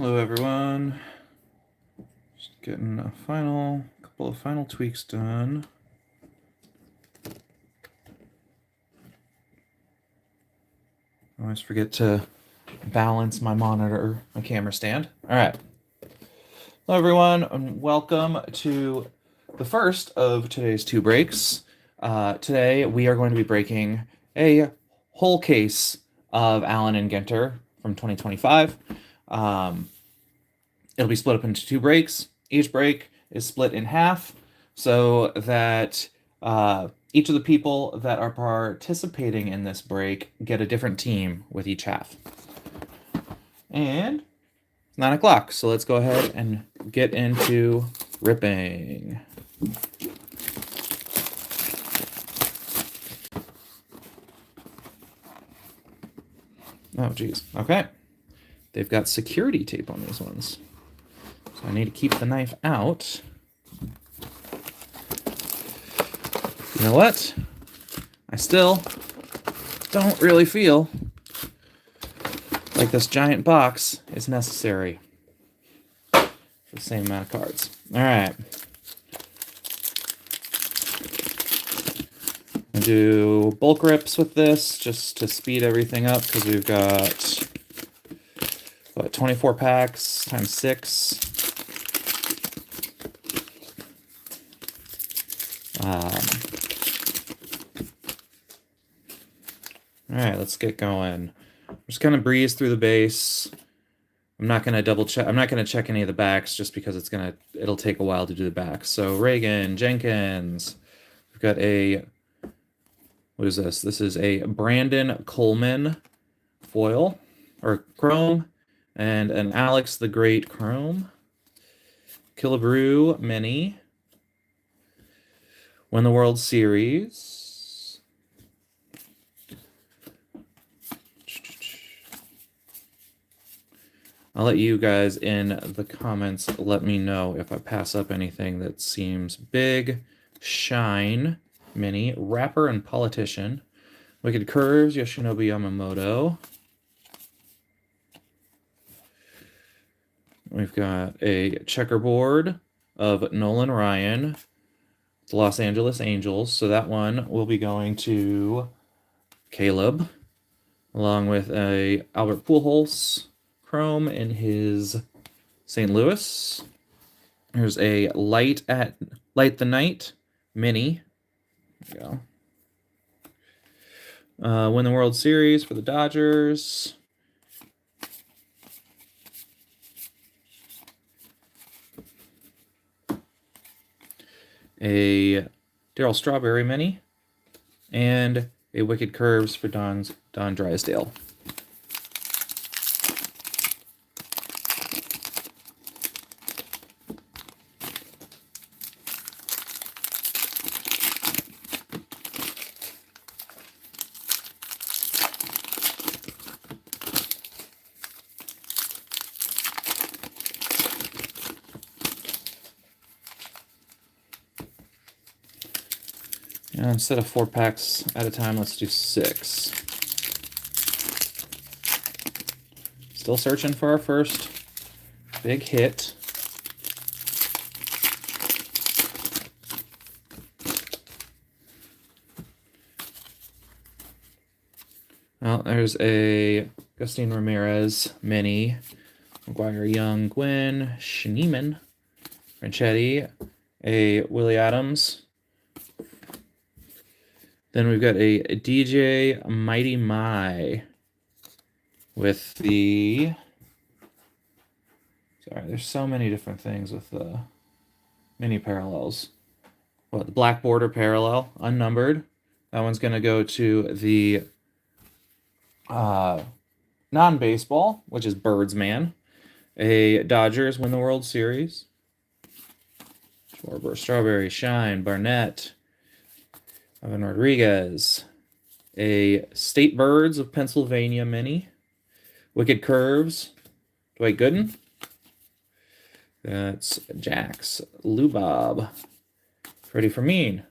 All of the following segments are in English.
Hello everyone. Just getting a couple of final tweaks done. I always forget to balance my monitor, my camera stand. All right. Hello everyone, and welcome to the first of today's two breaks. Today we are going to be breaking a whole case of Allen and Ginter from 2025. It'll be split up into two breaks. Each break is split in half so that each of the people that are participating in this break get a different team with each half. And it's 9 o'clock, so let's go ahead and get into ripping. Oh, geez. Okay. They've got security tape on these ones. So I need to keep the knife out. You know what? I still don't really feel like this giant box is necessary for the same amount of cards. All right. I'm gonna do bulk rips with this just to speed everything up because we've got 24 packs times 6. All right, let's get going. I'm just gonna breeze through the base. I'm not gonna double check. I'm not gonna check any of the backs just because it'll take a while to do the backs. So Reagan, Jenkins. We've got what is this? This is a Brandon Coleman foil or chrome, and an Alex the Great chrome. Killebrew mini. Win the World Series. I'll let you guys in the comments let me know if I pass up anything that seems big. Shine, mini, rapper and politician. Wicked Curves, Yoshinobu Yamamoto. We've got a checkerboard of Nolan Ryan, the Los Angeles Angels. So that one will be going to Caleb, along with a Albert Pujols chrome in his St. Louis. There's a Light the Night mini. There you go. Win the World Series for the Dodgers. A Darryl Strawberry mini. And a Wicked Curves for Don Drysdale. Instead of 4 packs at a time, let's do 6. Still searching for our first big hit. Well, there's a Agustin Ramirez mini, McGuire Young, Gwynn, Schneeman, Franchetti, a Willie Adams. Then we've got a DJ Mighty My with the... Sorry, there's so many different things with the mini parallels. What, the black border parallel, unnumbered. That one's going to go to the non-baseball, which is Birdsman. A Dodgers win the World Series. Schwarber, Strawberry, Shine, Barnett, Evan Rodriguez. A State Birds of Pennsylvania mini. Wicked Curves, Dwight Gooden. That's Jax, Lubob, Freddie Fermin.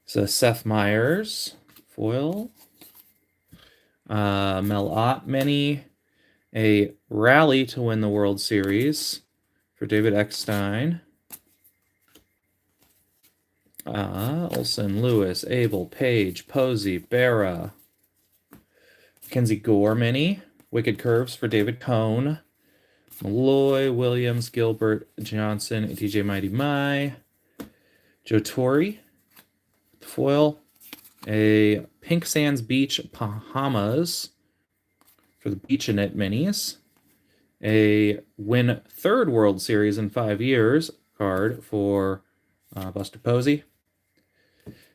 So Seth Meyers, foil. Mel Ott mini. A rally to win the World Series for David Eckstein. Olson, Lewis, Abel, Page, Posey, Berra. Kenzie Gore mini. Wicked Curves for David Cohn. Malloy, Williams, Gilbert, Johnson, DJ Mighty My. Joe Torre. Foil. A Pink Sands Beach Bahamas for the Beach and It minis. A win third World Series in 5 years card for Buster Posey.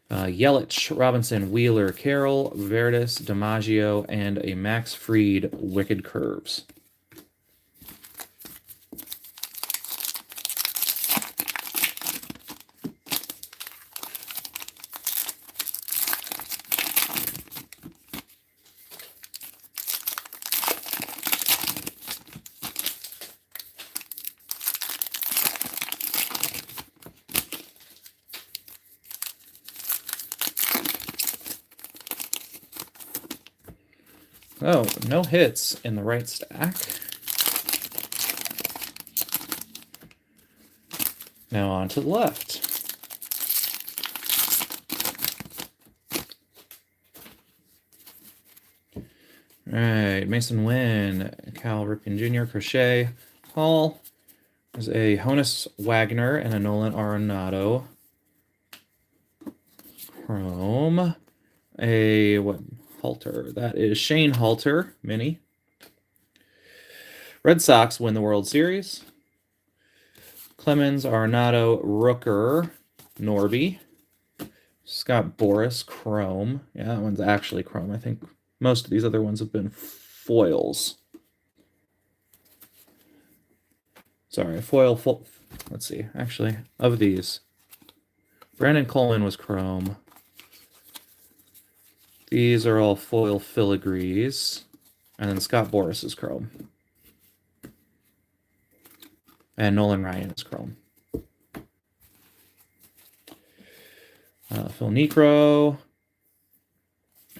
Yelich, Robinson, Wheeler, Carroll, Verdis, DiMaggio, and a Max Fried Wicked Curves. Oh, no hits in the right stack. Now on to the left. All right, Mason Wynn, Cal Ripken Jr., Crochet, Hall. There's a Honus Wagner and a Nolan Arenado. Chrome. A what? Halter. That is Shane Halter mini. Red Sox win the World Series. Clemens, Arenado, Rooker, Norby. Scott Boras, Chrome. Yeah, that one's actually Chrome. I think most of these other ones have been foils. Sorry, foil. Let's see. Actually, of these, Brandon Coleman was Chrome. These are all foil filigrees. And then Scott Boras is Chrome. And Nolan Ryan is Chrome. Phil Necro.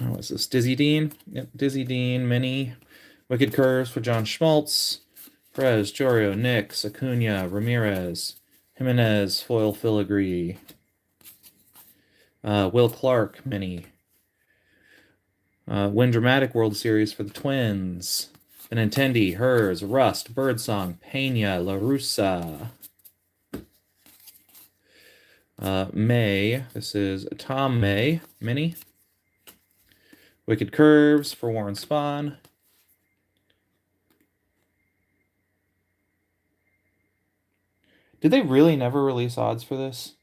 Oh, what's this? Dizzy Dean. Yep, Dizzy Dean, mini. Wicked Curves for John Schmaltz. Perez, Jorio, Nix, Acuna, Ramirez. Jimenez, foil filigree. Will Clark, mini. Win Dramatic World Series for the Twins. Benintendi, Hers, Rust, Birdsong, Pena, La Russa. May. This is Tom May, mini. Wicked Curves for Warren Spahn. Did they really never release odds for this?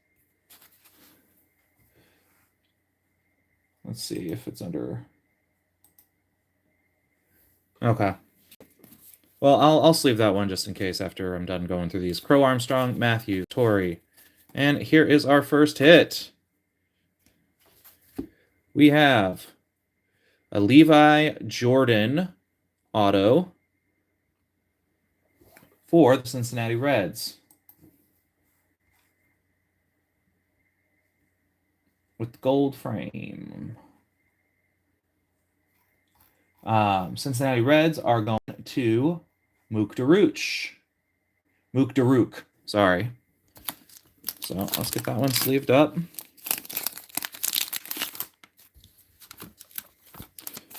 Let's see if it's under... Okay. Well, I'll sleeve that one just in case after I'm done going through these. Crow Armstrong, Matthew, Torrey. And here is our first hit. We have a Levi Jordan auto for the Cincinnati Reds. With gold frame. Cincinnati Reds are going to Mook Daruk. Sorry. So let's get that one sleeved up.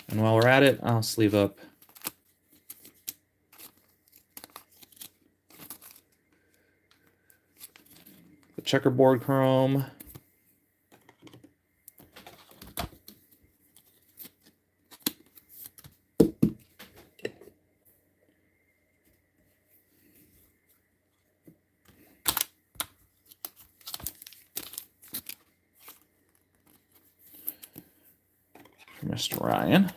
And while we're at it, I'll sleeve up the checkerboard chrome. Mr. Ryan.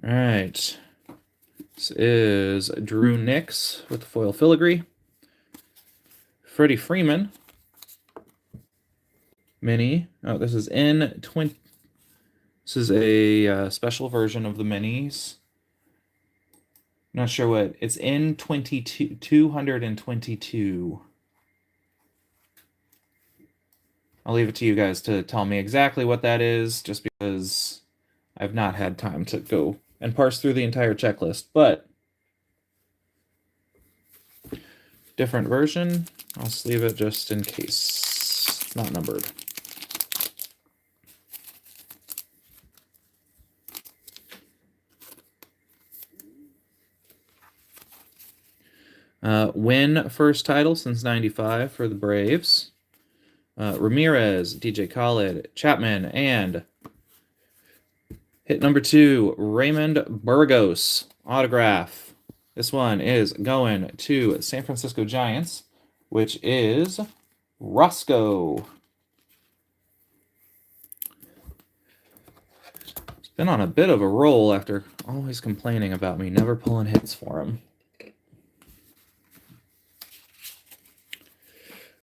All right. This is Drew Nix with the foil filigree. Freddie Freeman. Mini. Oh, this is N20. This is a special version of the minis. Not sure what. It's N22, 222. I'll leave it to you guys to tell me exactly what that is, just because I've not had time to go and parse through the entire checklist. But different version. I'll sleeve it just in case. Not numbered. Win first title since '95 for the Braves. Ramirez, DJ Khaled, Chapman, and hit number 2, Raymond Burgos autograph. This one is going to San Francisco Giants, which is Roscoe. He's been on a bit of a roll after always complaining about me never pulling hits for him.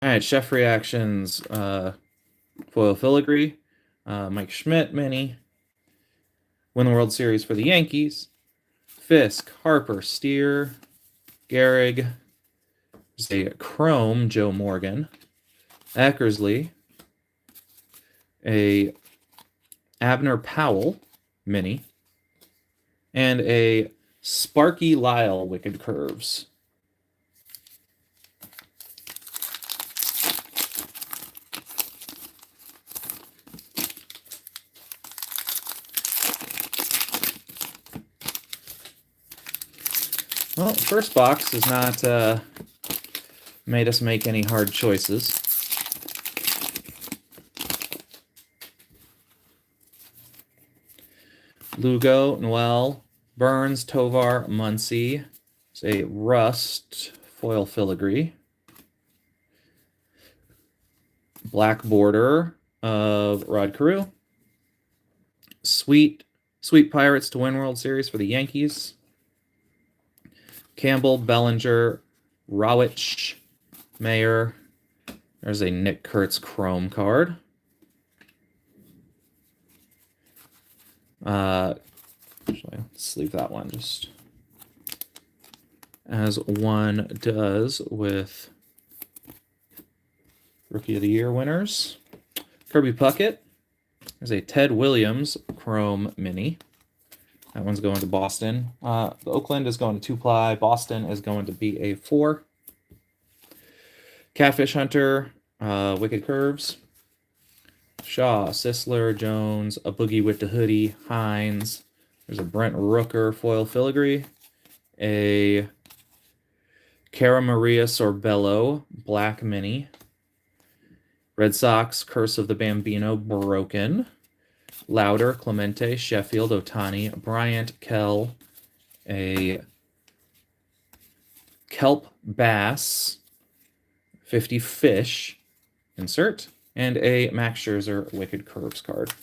All right, Chef Reactions, foil filigree, Mike Schmidt mini, win the World Series for the Yankees, Fisk, Harper, Steer, Gehrig, there's a chrome Joe Morgan, Eckersley, a Abner Powell mini, and a Sparky Lyle Wicked Curves. Well, first box has not made us make any hard choices. Lugo, Noel, Burns, Tovar, Muncy. It's a Rust foil filigree. Black border of Rod Carew. Sweet Pirates to win World Series for the Yankees. Campbell, Bellinger, Rawich, Mayer. There's a Nick Kurtz chrome card. Actually, let's leave that one just as one does with Rookie of the Year winners. Kirby Puckett. There's a Ted Williams chrome mini. That one's going to Boston. Oakland is going to 2-ply. Boston is going to be a 4. Catfish Hunter, Wicked Curves. Shaw, Sisler, Jones, a Boogie with the Hoodie, Hines. There's a Brent Rooker foil filigree. A Cara Maria Sorbello black mini. Red Sox, Curse of the Bambino, broken. Lauder, Clemente, Sheffield, Otani, Bryant, Kell, a Kelp Bass, 50 Fish, insert, and a Max Scherzer Wicked Curves card.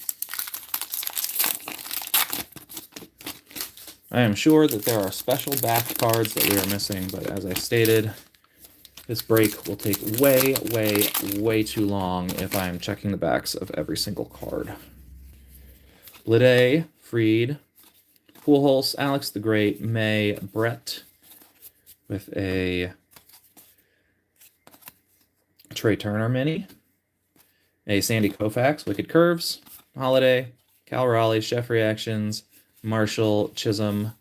I am sure that there are special back cards that we are missing, but as I stated, this break will take way, way, way too long if I am checking the backs of every single card. Blade, Freed, Pujols, Alex the Great, May, Brett, with a Trey Turner mini, a Sandy Koufax, Wicked Curves, Holiday, Cal Raleigh, Chef Reactions, Marshall, Chisholm,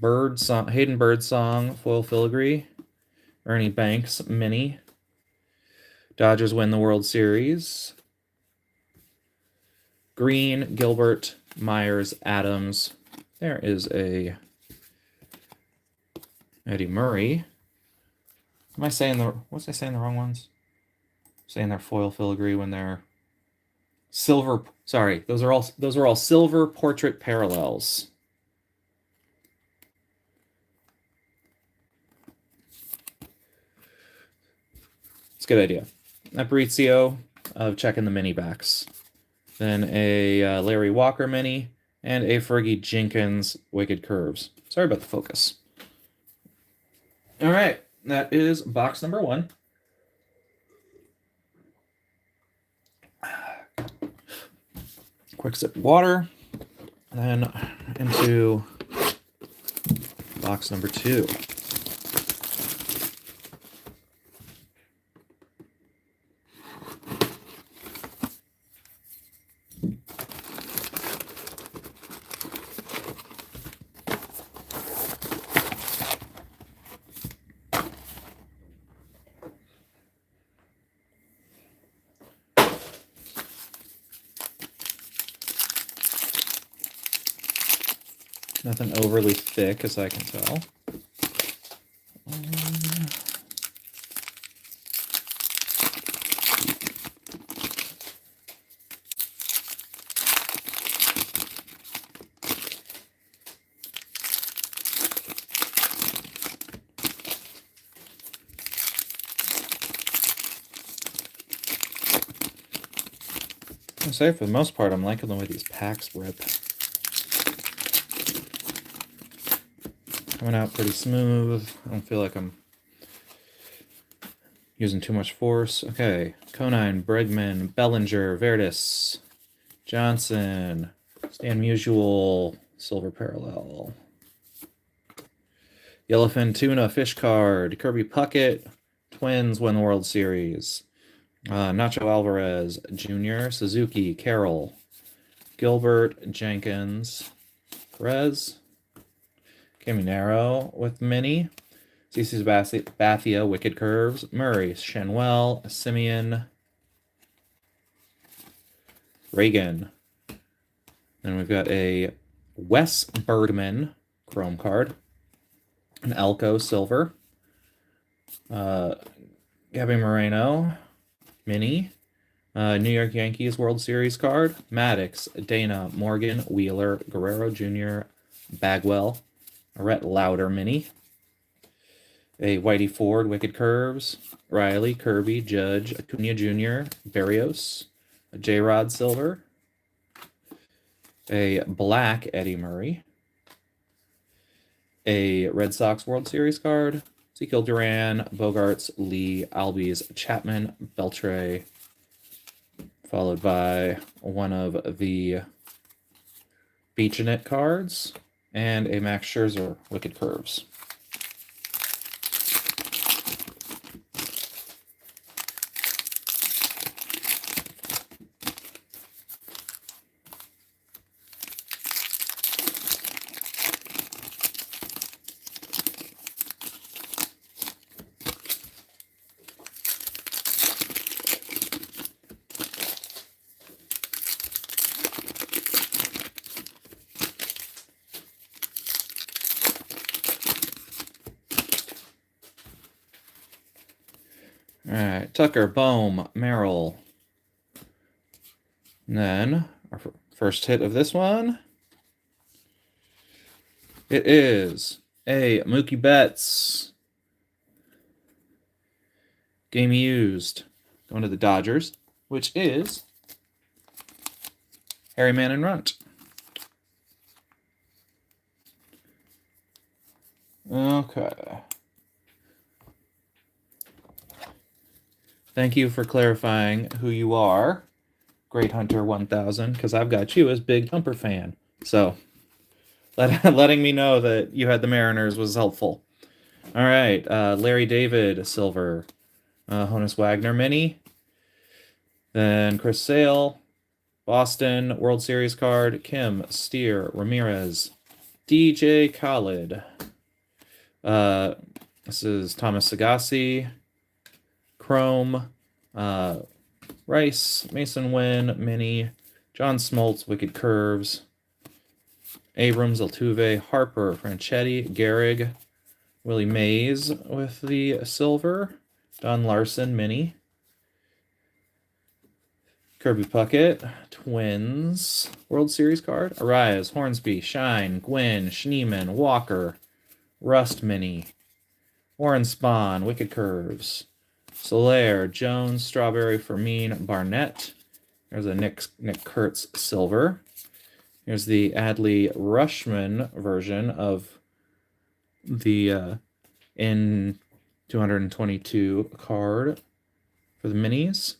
Hayden Birdsong, foil filigree, Ernie Banks mini, Dodgers win the World Series, Green, Gilbert, Myers, Adams. There is a Eddie Murray. Am I saying the wrong ones? Saying they're foil filigree when they're silver. Sorry, those are all silver portrait parallels. It's a good idea. Aparicio of checking the mini backs. Then a Larry Walker mini, and a Fergie Jenkins Wicked Curves. Sorry about the focus. All right, that is box number 1. Quick sip of water, then into box number 2. Nothing overly thick, as I can tell. I say for the most part, I'm liking the way these packs rip. Coming out pretty smooth. I don't feel like I'm using too much force. Okay, Conine, Bregman, Bellinger, Verdis, Johnson, Stan Musial, Silver Parallel. Yellowfin Tuna, Fish Card, Kirby Puckett, Twins win the World Series. Nacho Alvarez Jr., Suzuki, Carroll, Gilbert, Jenkins, Perez, Caminero with Mini, CC Bathia, Wicked Curves, Murray, Shenwell, Simeon, Reagan. Then we've got a Wes Bergman Chrome card, an Elko Silver, Gabby Moreno Mini, New York Yankees World Series card, Maddox, Dana, Morgan, Wheeler, Guerrero Jr., Bagwell, Rhett Lauder Mini, a Whitey Ford Wicked Curves, Riley, Kirby, Judge, Acuna Jr., Barrios, a J-Rod Silver, a black Eddie Murray, a Red Sox World Series card, Ezekiel Duran, Bogarts, Lee, Albies, Chapman, Beltre, followed by one of the Beach-Knit cards, and a Max Scherzer Wicked Curves. All right, Tucker, Bohm, Merrill. And then our first hit of this one. It is a Mookie Betts. Game used. Going to the Dodgers, which is Harry Manning Runt. Okay. Thank you for clarifying who you are, Great Hunter 1000, because I've got you as Big Thumper fan. So, letting me know that you had the Mariners was helpful. All right, Larry David, Silver. Honus Wagner, Mini. Then Chris Sale, Boston, World Series card. Kim, Steer, Ramirez. DJ Khaled. This is Thomas Sagassi. Chrome, Rice, Mason Wynn, Mini, John Smoltz, Wicked Curves, Abrams, Altuve, Harper, Franchetti, Gehrig, Willie Mays with the silver, Don Larson, Mini, Kirby Puckett, Twins, World Series card, Arias, Hornsby, Shine, Gwynn, Schneeman, Walker, Rust Mini, Warren Spahn, Wicked Curves, Soler, Jones, Strawberry, Fermin, Barnett. There's a Nick Kurtz Silver. Here's the Adley Rushman version of the in 222 card for the minis.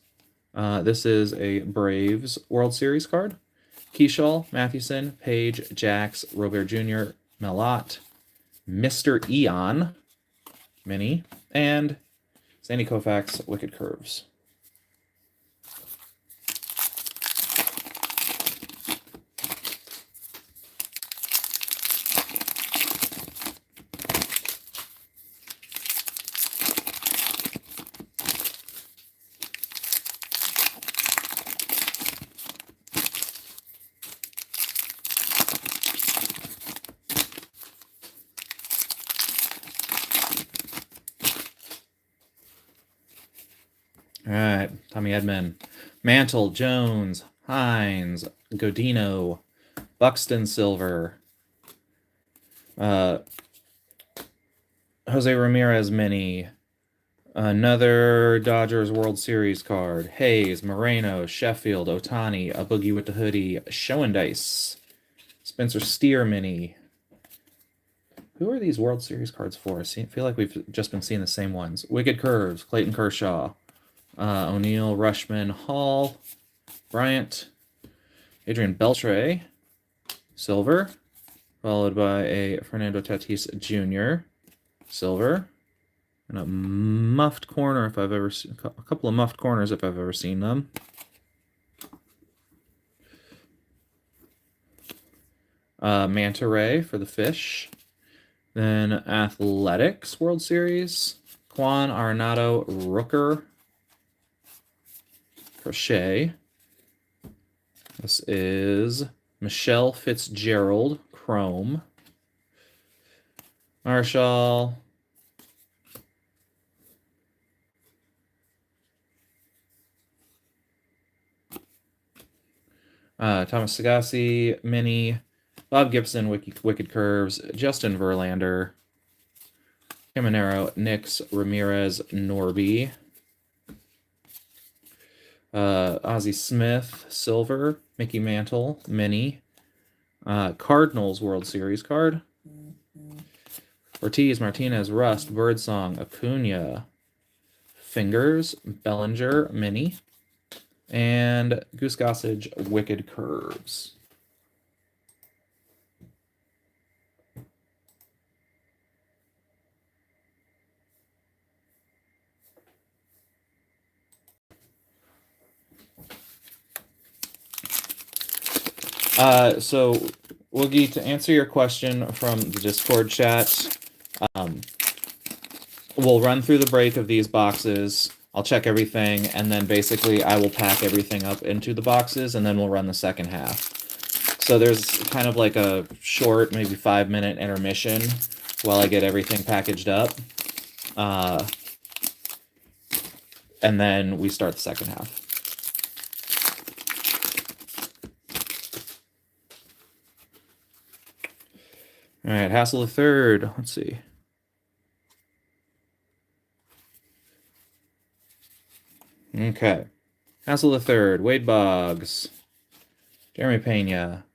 This is a Braves World Series card. Keishall, Mathewson, Page, Jax, Robert Jr., Melott, Mr. Eon Mini, and Sandy Koufax, Wicked Curves. All right, Tommy Edman. Mantle, Jones, Hines, Godino, Buxton Silver, uh, Jose Ramirez Mini, another Dodgers World Series card, Hayes, Moreno, Sheffield, Otani, a Boogie with the Hoodie, Show and Dice, Spencer Steer Mini. Who are these World Series cards for? I feel like we've just been seeing the same ones. Wicked Curves, Clayton Kershaw, O'Neill, Rushman, Hall, Bryant, Adrian Beltre, Silver, followed by a Fernando Tatis Jr., Silver, and a muffed corner if I've ever seen a couple of muffed corners if I've ever seen them. Manta Ray for the Fish. Then Athletics World Series. Juan Arenado Rooker. Crochet. This is Michelle Fitzgerald Chrome. Marshall. Thomas Sagassi, Mini, Bob Gibson, Wicked Curves, Justin Verlander, Caminero, Nix, Ramirez, Norby, Ozzie Smith, Silver, Mickey Mantle, Mini, Cardinals World Series card, Ortiz, Martinez, Rust, Birdsong, Acuna, Fingers, Bellinger, Mini, and Goose Gossage, Wicked Curves. So, Woogie, to answer your question from the Discord chat, we'll run through the break of these boxes. I'll check everything, and then basically I will pack everything up into the boxes, and then we'll run the second half. So there's kind of like a short, maybe 5-minute intermission while I get everything packaged up. And then we start the second half. All right, Hassel the Third. Let's see. Okay. Hassel the Third, Wade Boggs, Jeremy Pena.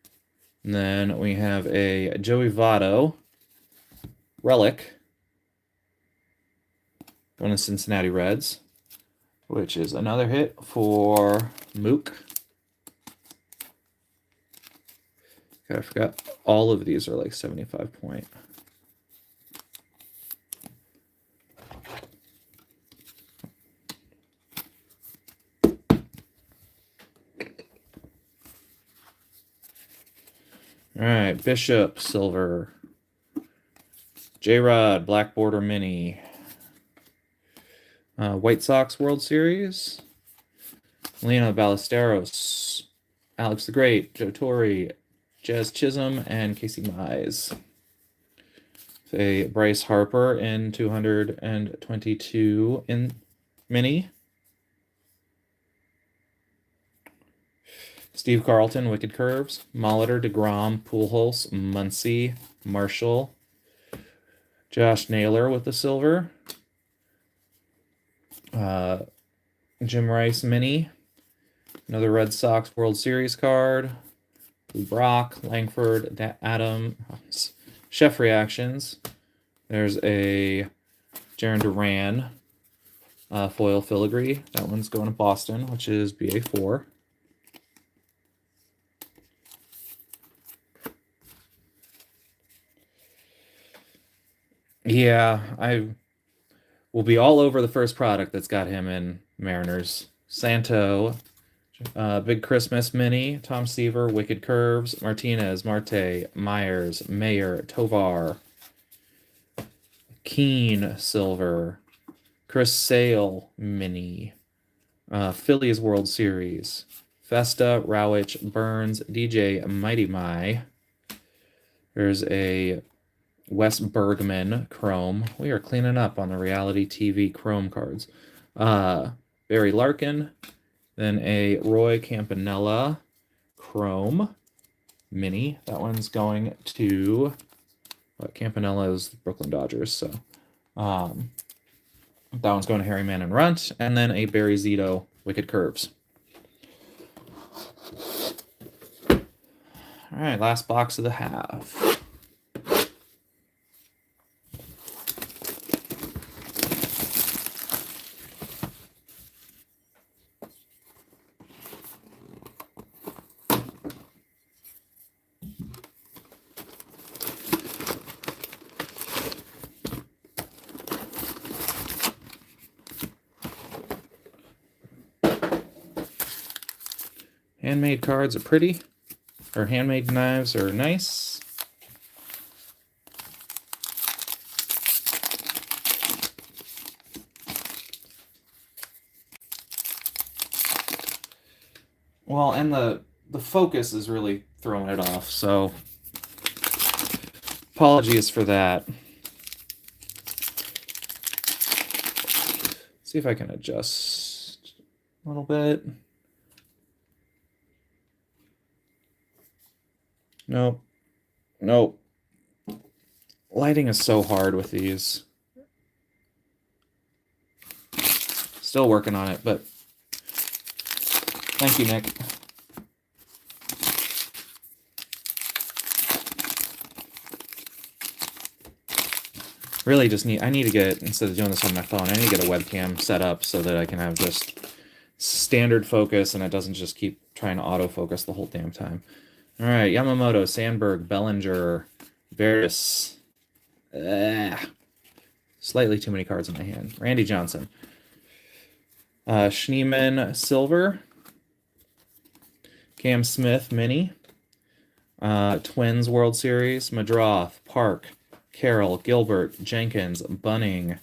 And then we have a Joey Votto relic going to Cincinnati Reds, which is another hit for Mook. God, I forgot all of these are like 75 point. All right, Bishop, Silver. J-Rod, Black Border Mini. White Sox World Series. Lena Ballesteros. Alex the Great, Joe Torre, Jazz Chisholm, and Casey Mize. A Bryce Harper in 222 in Mini. Steve Carlton, Wicked Curves. Molitor, DeGrom, Pujols, Muncy, Marshall. Josh Naylor with the silver. Jim Rice Mini. Another Red Sox World Series card. Brock, Langford, Adams. Chef Reactions. There's a Jaron Duran foil filigree. That one's going to Boston, which is BA4. Yeah, I will be all over the first product that's got him in Mariners. Santo, Big Christmas Mini, Tom Seaver, Wicked Curves, Martinez, Marte, Myers, Mayer, Tovar, Keen Silver, Chris Sale Mini, Phillies World Series, Festa, Rowich, Burns, DJ, Mighty My. There's a Wes Bergman Chrome. We are cleaning up on the reality TV Chrome cards. Barry Larkin. Then a Roy Campanella Chrome Mini. That one's going to Campanella is the Brooklyn Dodgers, so that one's going to Harry Man and Runt. And then a Barry Zito Wicked Curves. All right, last box of the half. Handmade cards are pretty, or handmade knives are nice. Well, and the focus is really throwing it off, so apologies for that. See if I can adjust a little bit. Nope. Nope. Lighting is so hard with these. Still working on it, but thank you, Nick. Really just I need to get, instead of doing this on my phone, I need to get a webcam set up so that I can have just standard focus and it doesn't just keep trying to autofocus the whole damn time. All right, Yamamoto, Sandberg, Bellinger, Varys. Slightly too many cards in my hand. Randy Johnson. Schneemann, Silver. Cam Smith, Mini. Twins World Series. Madroth, Park, Carroll, Gilbert, Jenkins, Bunning.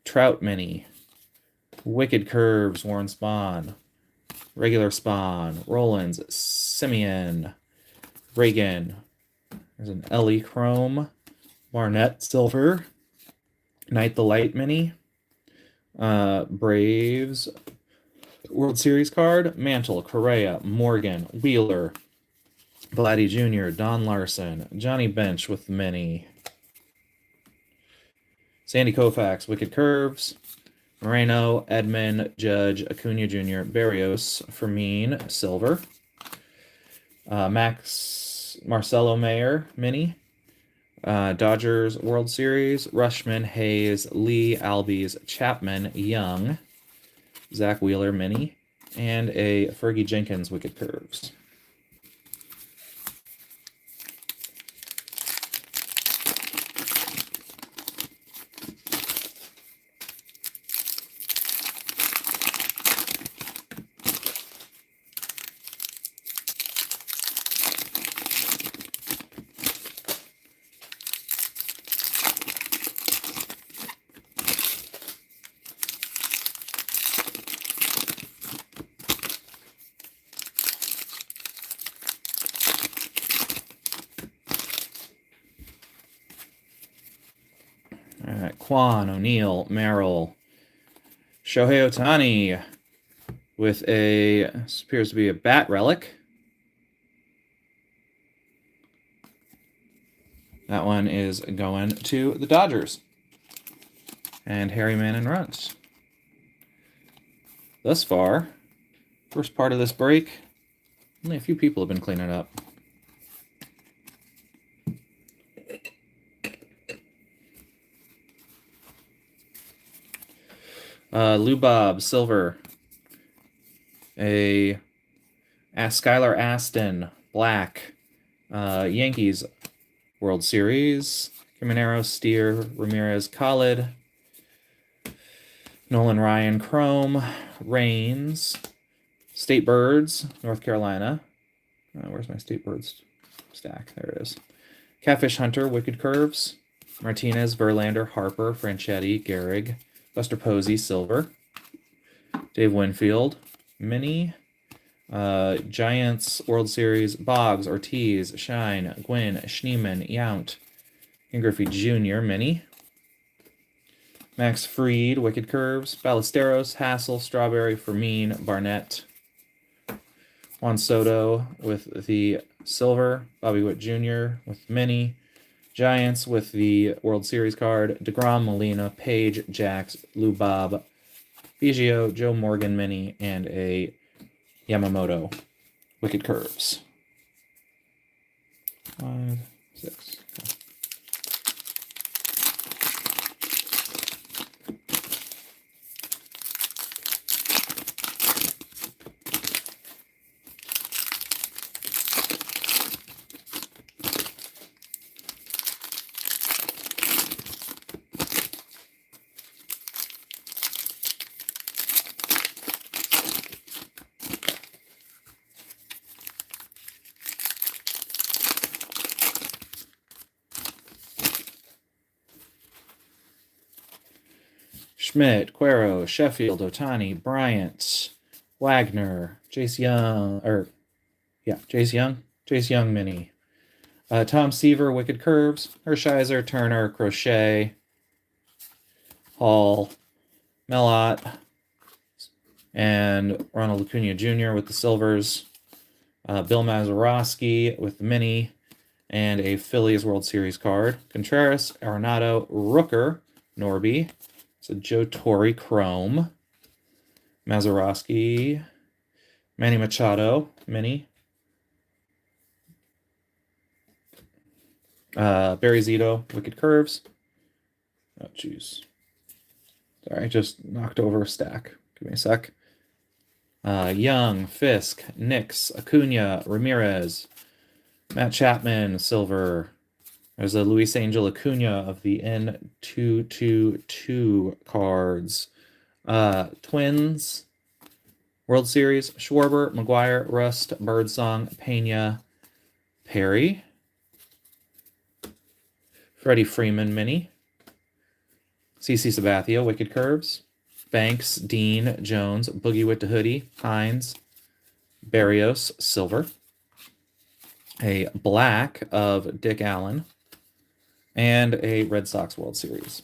Trout, Mini. Wicked Curves, Warren Spahn. Regular Spawn, Rollins, Simeon, Reagan. There's an Ellie Chrome, Barnett Silver, Night the Light Mini, Braves World Series card, Mantle, Correa, Morgan, Wheeler, Vladdy Jr., Don Larson, Johnny Bench with the Mini, Sandy Koufax, Wicked Curves, Moreno, Edmund, Judge, Acuna Jr., Barrios, Fermin, Silver, Max Marcelo Mayer, Mini, Dodgers World Series, Rushman, Hayes, Lee, Albies, Chapman, Young, Zach Wheeler, Mini, and a Fergie Jenkins, Wicked Curves. All right, Kwan, O'Neill, Merrill, Shohei Ohtani with this appears to be a bat relic. That one is going to the Dodgers. And Harry Man and Runt. Thus far, first part of this break, only a few people have been cleaning up. Lou Bob, Silver. A Skylar Aston, Black. Yankees World Series. Caminero, Steer, Ramirez, Khalid. Nolan Ryan, Chrome. Reigns. State Birds, North Carolina. Where's my State Birds stack? There it is. Catfish Hunter, Wicked Curves. Martinez, Verlander, Harper, Franchetti, Gehrig. Buster Posey, Silver. Dave Winfield, Mini. Giants World Series, Boggs, Ortiz, Shine, Gwynn, Schneemann, Yount. Ken Griffey Jr., Mini. Max Fried, Wicked Curves. Ballesteros, Hassel, Strawberry, Fermin, Barnett. Juan Soto with the silver. Bobby Witt Jr. with mini. Giants with the World Series card. DeGrom, Molina, Page, Jax, Lou Bob, Biggio, Joe Morgan mini, and a Yamamoto Wicked Curves. 5, 6. Schmidt, Cuero, Sheffield, Otani, Bryant, Wagner, Jace Young, Jace Young mini. Tom Seaver, Wicked Curves, Hershiser, Turner, Crochet, Hall, Melott, and Ronald Acuna Jr. with the silvers. Bill Mazeroski with the mini, and a Phillies World Series card. Contreras, Arenado, Rooker, Norby. It's a Joe Torre Chrome. Mazeroski, Manny Machado, mini. Barry Zito, Wicked Curves. Oh, jeez. Sorry, I just knocked over a stack. Give me a sec. Young, Fisk, Nix, Acuna, Ramirez, Matt Chapman, silver. There's a Luis Angel Acuna of the N222 cards. Twins, World Series, Schwarber, McGuire, Rust, Birdsong, Pena, Perry. Freddie Freeman mini. CC Sabathia, Wicked Curves. Banks, Dean, Jones, Boogie with the Hoodie, Hines, Barrios, silver. A black of Dick Allen. And a Red Sox World Series.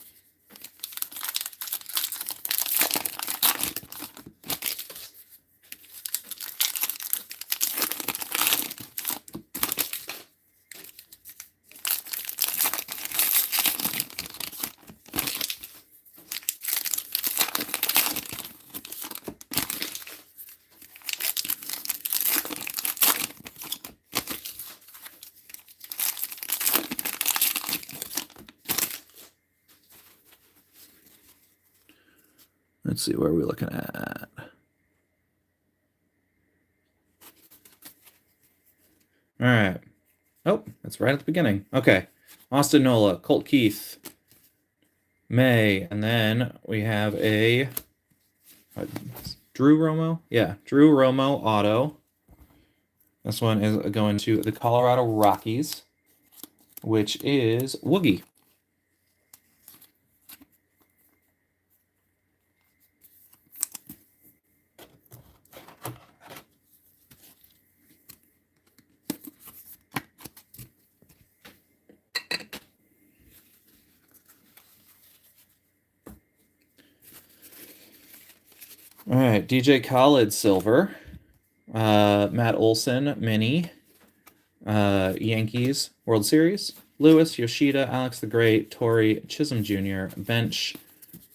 Let's see, where are we looking at? All right. Oh, that's right at the beginning. Okay. Austin Nola, Colt Keith, May, and then we have a Drew Romo. Yeah, Drew Romo auto. This one is going to the Colorado Rockies, which is Woogie. All right, DJ Khaled, silver. Matt Olson, mini. Yankees, World Series. Lewis, Yoshida, Alex the Great, Torrey, Chisholm Jr., bench,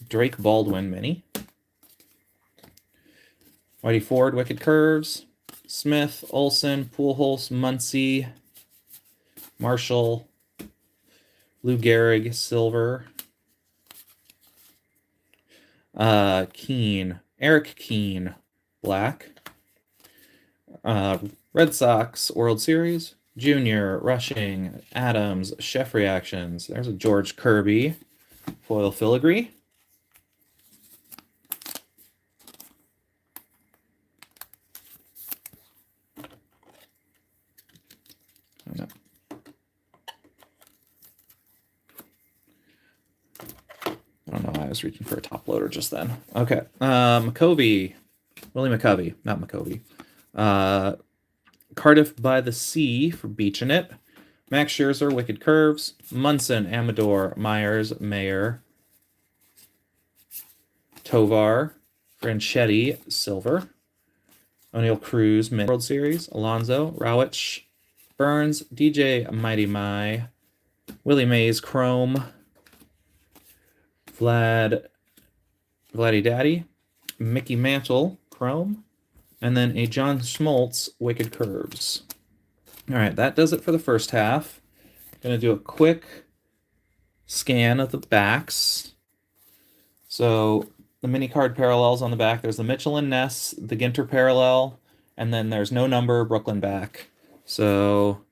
Drake Baldwin, mini. Whitey Ford, Wicked Curves. Smith, Olson, Pujols, Muncy, Marshall, Lou Gehrig, silver. Keane, Eric Keane, black. Red Sox World Series, Junior, Rushing, Adams, Chef Reactions. There's a George Kirby, foil filigree. No. I don't know why I was reaching for a top loader just then. Okay. McCovey. Willie McCovey, not McCovey. Cardiff by the Sea for beaching it. Max Scherzer, Wicked Curves. Munson, Amador, Myers, Mayer. Tovar, Franchetti, silver. O'Neal Cruz, Mid World Series. Alonso, Rowich, Burns, DJ Mighty My, Willie Mays, Chrome, Vladdy Daddy, Mickey Mantle, Chrome, and then a John Schmaltz, Wicked Curves. All right, that does it for the first half. Going to do a quick scan of the backs. So the mini card parallels on the back, there's the Mitchell and Ness, the Ginter parallel, and then there's no number, Brooklyn back. So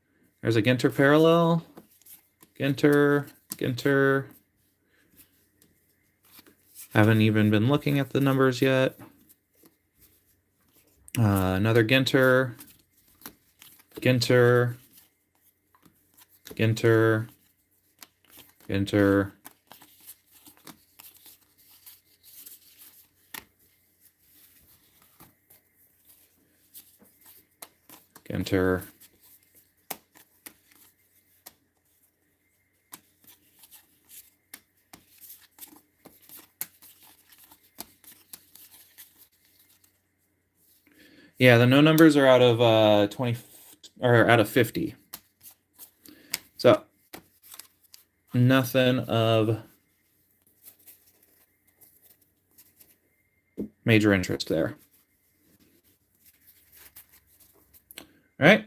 there's a Ginter parallel, Ginter. Haven't even been looking at the numbers yet. Another Ginter, Ginter, Ginter, Ginter, Ginter. Yeah, the no numbers are out of 20 or out of 50. So nothing of major interest there. All right.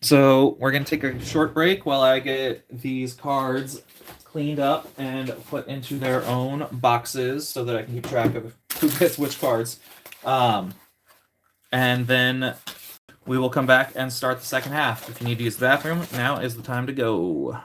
So we're going to take a short break while I get these cards cleaned up and put into their own boxes so that I can keep track of who gets which cards. And then we will come back and start the second half. If you need to use the bathroom, now is the time to go.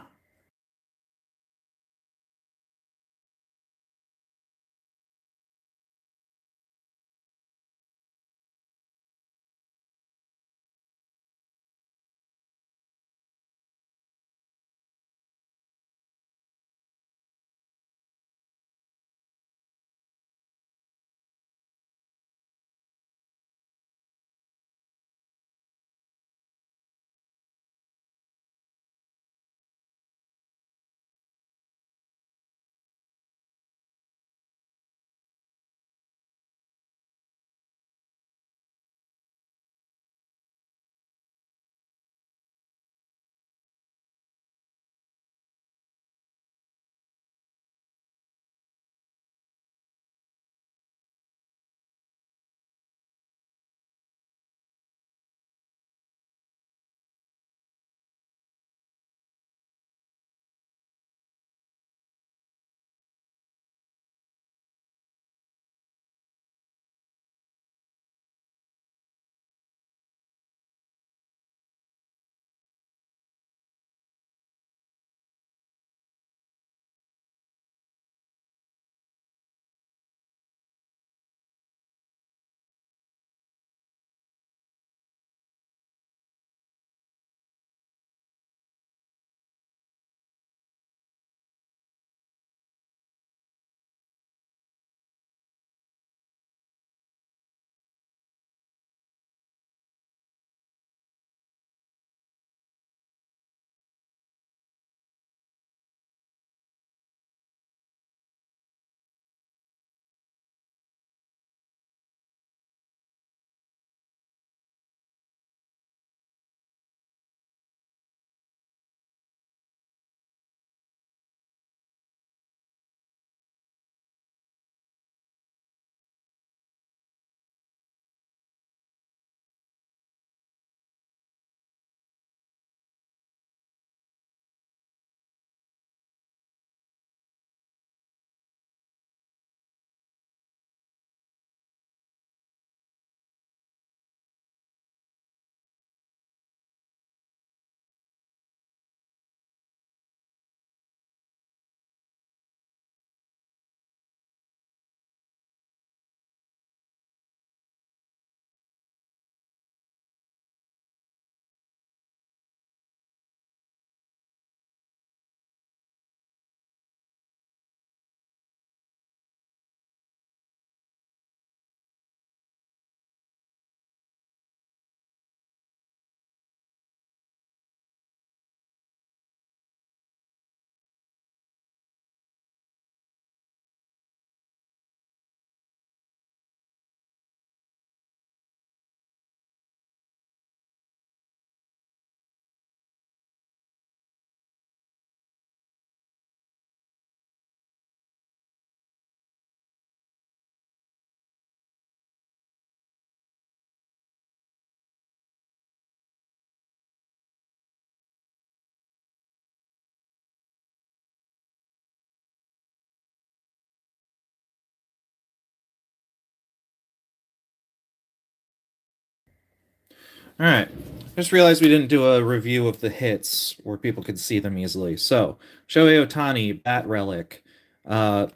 All right. I just realized we didn't do a review of the hits where people could see them easily. So, Shohei Ohtani, Bat Relic. Uh,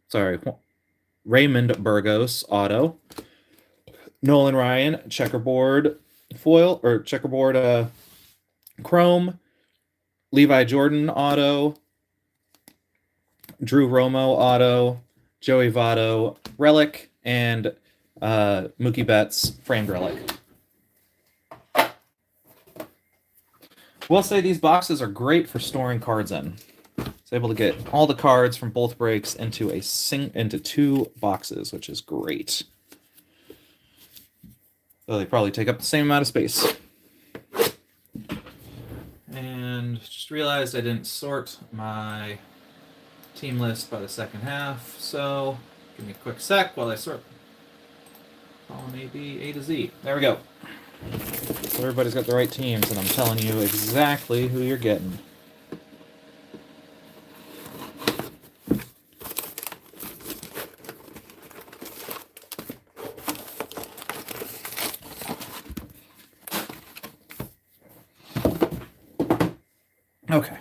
sorry, Raymond Burgos, Auto. Nolan Ryan, Checkerboard Foil, or Checkerboard Chrome. Levi Jordan, Auto. Drew Romo, Auto. Joey Votto, Relic. And Mookie Betts, Framed Relic. We'll say these boxes are great for storing cards in. It's able to get all the cards from both breaks into into 2 boxes, which is great. Though they probably take up the same amount of space. And just realized I didn't sort my team list by the second half, so give me a quick sec while I sort column A, B, A to Z. There we go. So everybody's got the right teams, and I'm telling you exactly who you're getting. Okay.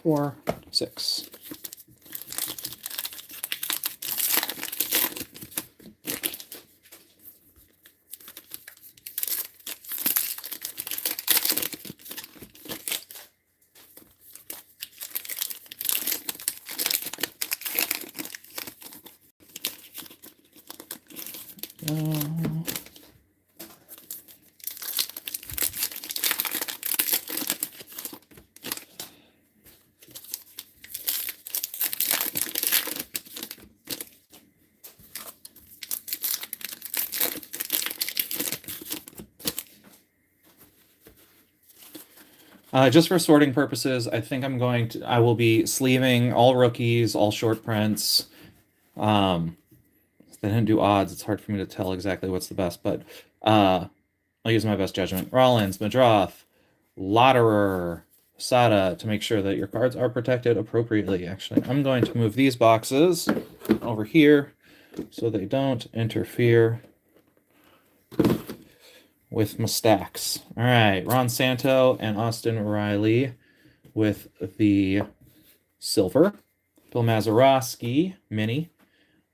Four, 6. Just for sorting purposes, I think I will be sleeving all rookies, all short prints. They didn't do odds. It's hard for me to tell exactly what's the best, but I'll use my best judgment. Rollins, Madroth, Lotterer, Sada, to make sure that your cards are protected appropriately. Actually, I'm going to move these boxes over here so they don't interfere with my stacks. All right, Ron Santo and Austin Riley with the silver. Bill Mazeroski, mini.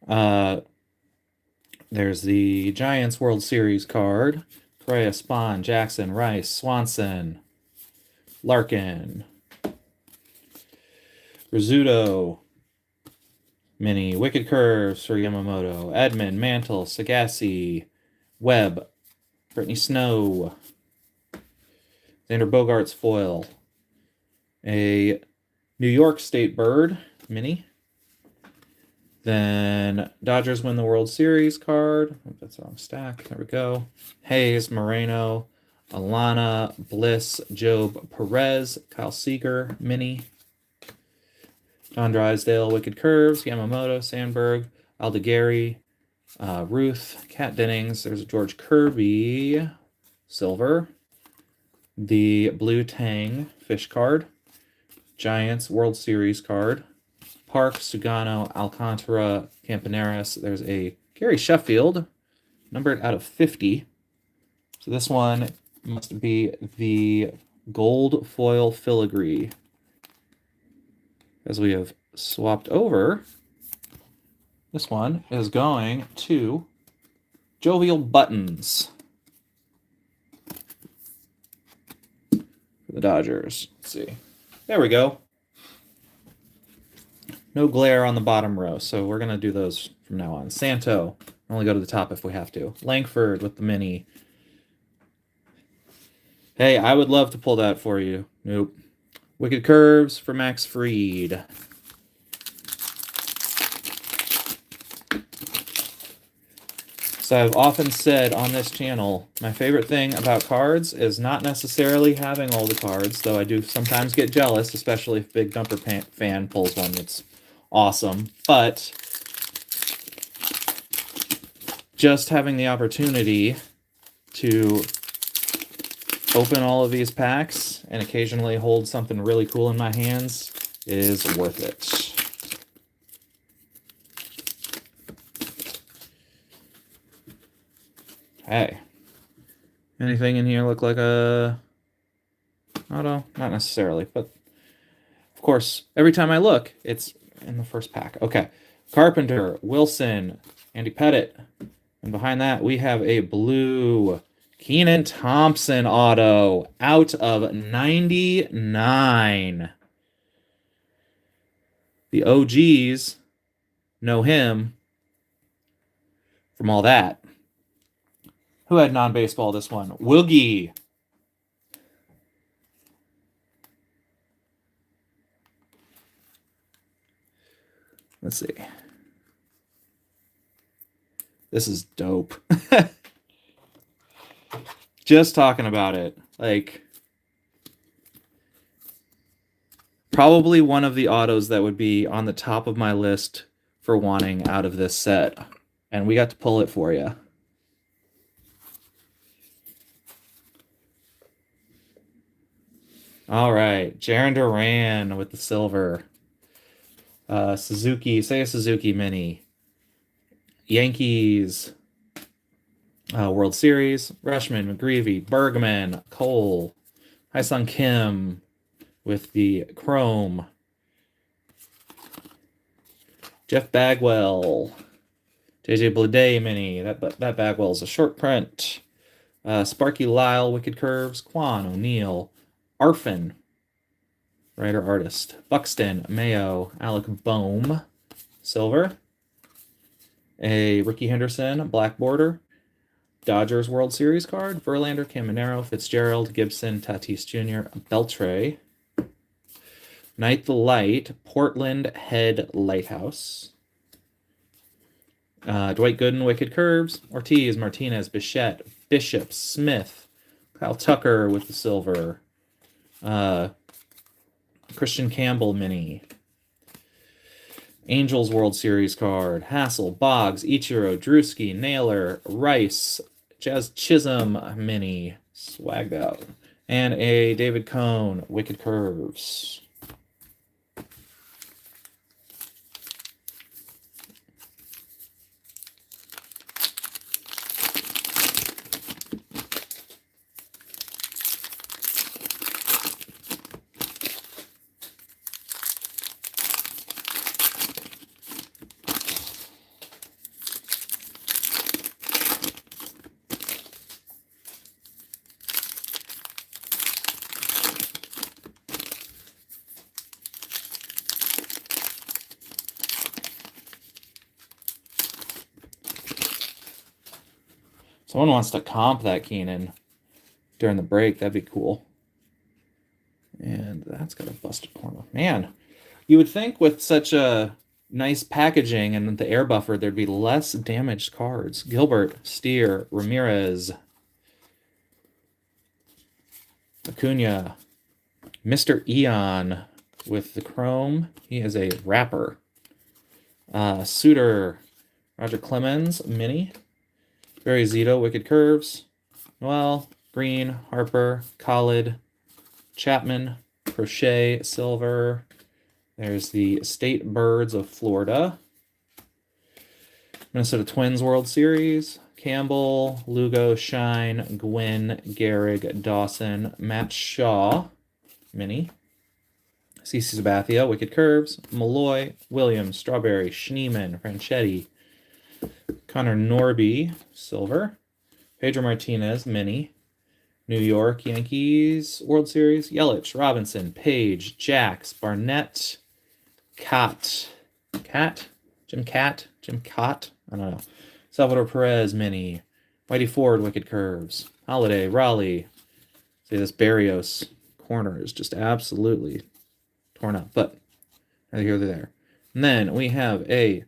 There's the Giants World Series card. Correa, Spahn, Jackson, Rice, Swanson, Larkin. Rizzuto, mini. Wicked Curves for Yamamoto. Edmund, Mantle, Sagassi, Webb, Brittany Snow, Xander Bogaerts foil, a New York State Bird mini. Then Dodgers win the World Series card. Oh, that's the wrong stack. There we go. Hayes, Moreno, Alana, Bliss, Job Perez, Kyle Seager mini. Don Drysdale, Wicked Curves, Yamamoto, Sandberg, Aldegari, Ruth, Kat Dennings. There's a George Kirby silver. The Blue Tang fish card. Giants World Series card. Park, Sugano, Alcantara, Campaneris. There's a Gary Sheffield, numbered out of 50. So this one must be the gold foil filigree. As we have swapped over, this one is going to Jovial Buttons for the Dodgers. Let's see. There we go. No glare on the bottom row, so we're going to do those from now on. Santo, only go to the top if we have to. Langford with the mini. Hey, I would love to pull that for you. Nope. Wicked Curves for Max Fried. So I've often said on this channel, my favorite thing about cards is not necessarily having all the cards, though I do sometimes get jealous, especially if Big Dumper fan pulls one that's awesome. But just having the opportunity to open all of these packs and occasionally hold something really cool in my hands is worth it. Okay. Anything in here look like a auto? Not necessarily, but of course, every time I look, it's in the first pack. Okay. Carpenter, Wilson, Andy Pettit. And behind that, we have a blue Keenan Thompson auto out of 99. The OGs know him from all that. Who had non-baseball this one? Wilgie. Let's see. This is dope. Just talking about it. Like, probably one of the autos that would be on the top of my list for wanting out of this set. And we got to pull it for you. All right. Jaron Duran with the silver. Suzuki, Seiya Suzuki Mini. Yankees. World Series. Rushman, McGreevy, Bergman, Cole. Hyesung Kim with the chrome. Jeff Bagwell. JJ Bleday Mini. That Bagwell's a short print. Sparky Lyle, Wicked Curves. Quan O'Neill. Arfin, writer artist. Buxton, Mayo, Alec Boehm, silver. A Ricky Henderson, black border. Dodgers World Series card. Verlander, Caminero, Fitzgerald, Gibson, Tatis Jr., Beltre. Night the Light, Portland Head Lighthouse. Dwight Gooden, Wicked Curves. Ortiz, Martinez, Bichette, Bishop, Smith. Kyle Tucker with the silver. Christian Campbell Mini. Angels World Series card. Hassel, Boggs, Ichiro, Drewski, Naylor, Rice, Jazz Chisholm Mini. Swagged out. And a David Cone, Wicked Curves. Someone wants to comp that Keenan during the break. That'd be cool. And that's got a busted corner. Man, you would think with such a nice packaging and the air buffer, there'd be less damaged cards. Gilbert, Steer, Ramirez, Acuna, Mr. Eon with the chrome. He is a wrapper. Suter, Roger Clemens, Mini. Barry Zito, Wicked Curves. Noel, Green, Harper, Khalid, Chapman, Crochet, Silver. There's the State Birds of Florida. Minnesota Twins World Series. Campbell, Lugo, Shine, Gwynn, Gehrig, Dawson, Matt Shaw, Mini. CC Sabathia, Wicked Curves. Malloy, Williams, Strawberry, Schneeman, Franchetti, Connor Norby, silver. Pedro Martinez, Mini. New York Yankees World Series. Yelich, Robinson, Page, Jax, Barnett, Jim Cott, I don't know. Salvador Perez, Mini. Whitey Ford, Wicked Curves. Holiday, Raleigh. See, this Barrios corner is just absolutely torn up, but neither here nor there. And then we have a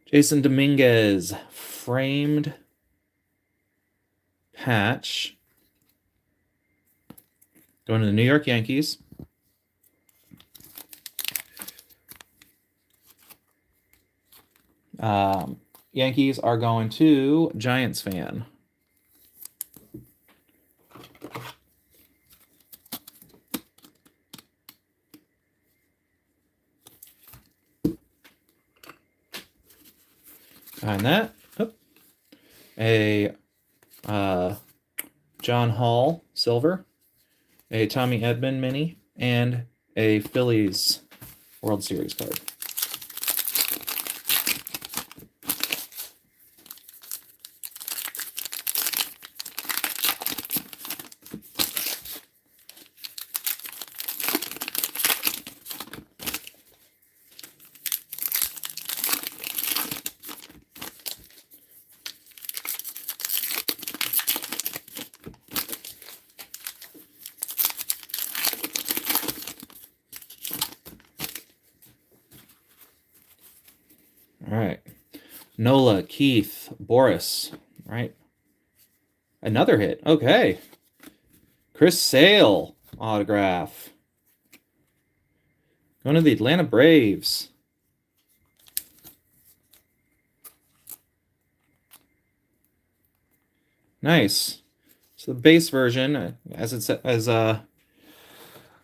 Jason Dominguez framed patch going to the New York Yankees. Yankees are going to Giants fan. Behind that, a John Hall silver, a Tommy Edman mini, and a Phillies World Series card. All right. Nola, Keith, Boris. All right. Another hit. Okay. Chris Sale autograph. Going to the Atlanta Braves. Nice. So the base version, as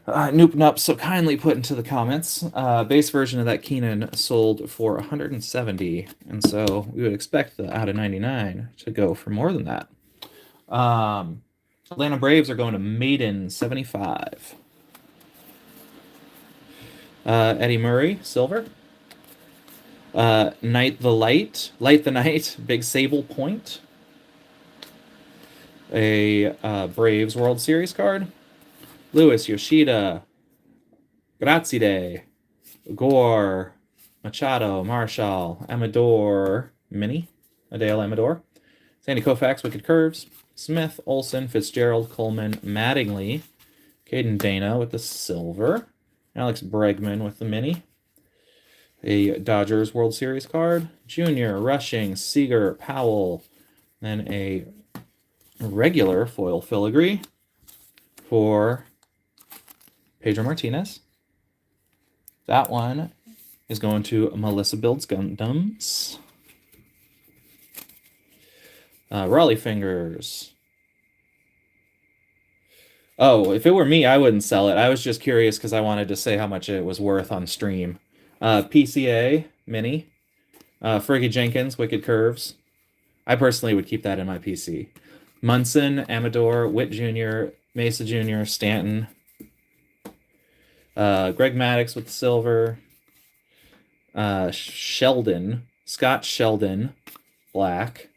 Noop Nup so kindly put into the comments, base version of that Keenan sold for 170, and so we would expect the out of 99 to go for more than that. Atlanta Braves are going to Maiden 75. Eddie Murray, silver. Light the Night, Big Sable Point. A Braves World Series card. Lewis, Yoshida, Grazie, Gore, Machado, Marshall, Amador, Mini, Adele Amador, Sandy Koufax, Wicked Curves, Smith, Olson, Fitzgerald, Coleman, Mattingly, Caden Dana with the silver, Alex Bregman with the mini, a Dodgers World Series card, Junior, Rushing, Seager, Powell, then a regular foil filigree for Pedro Martinez. That one is going to Melissa Builds Gundams. Raleigh Fingers. Oh, if it were me, I wouldn't sell it. I was just curious because I wanted to say how much it was worth on stream. PCA Mini. Fergie Jenkins, Wicked Curves. I personally would keep that in my PC. Munson, Amador, Witt Jr., Mesa Jr., Stanton. Greg Maddux with the silver. Scott Sheldon, black.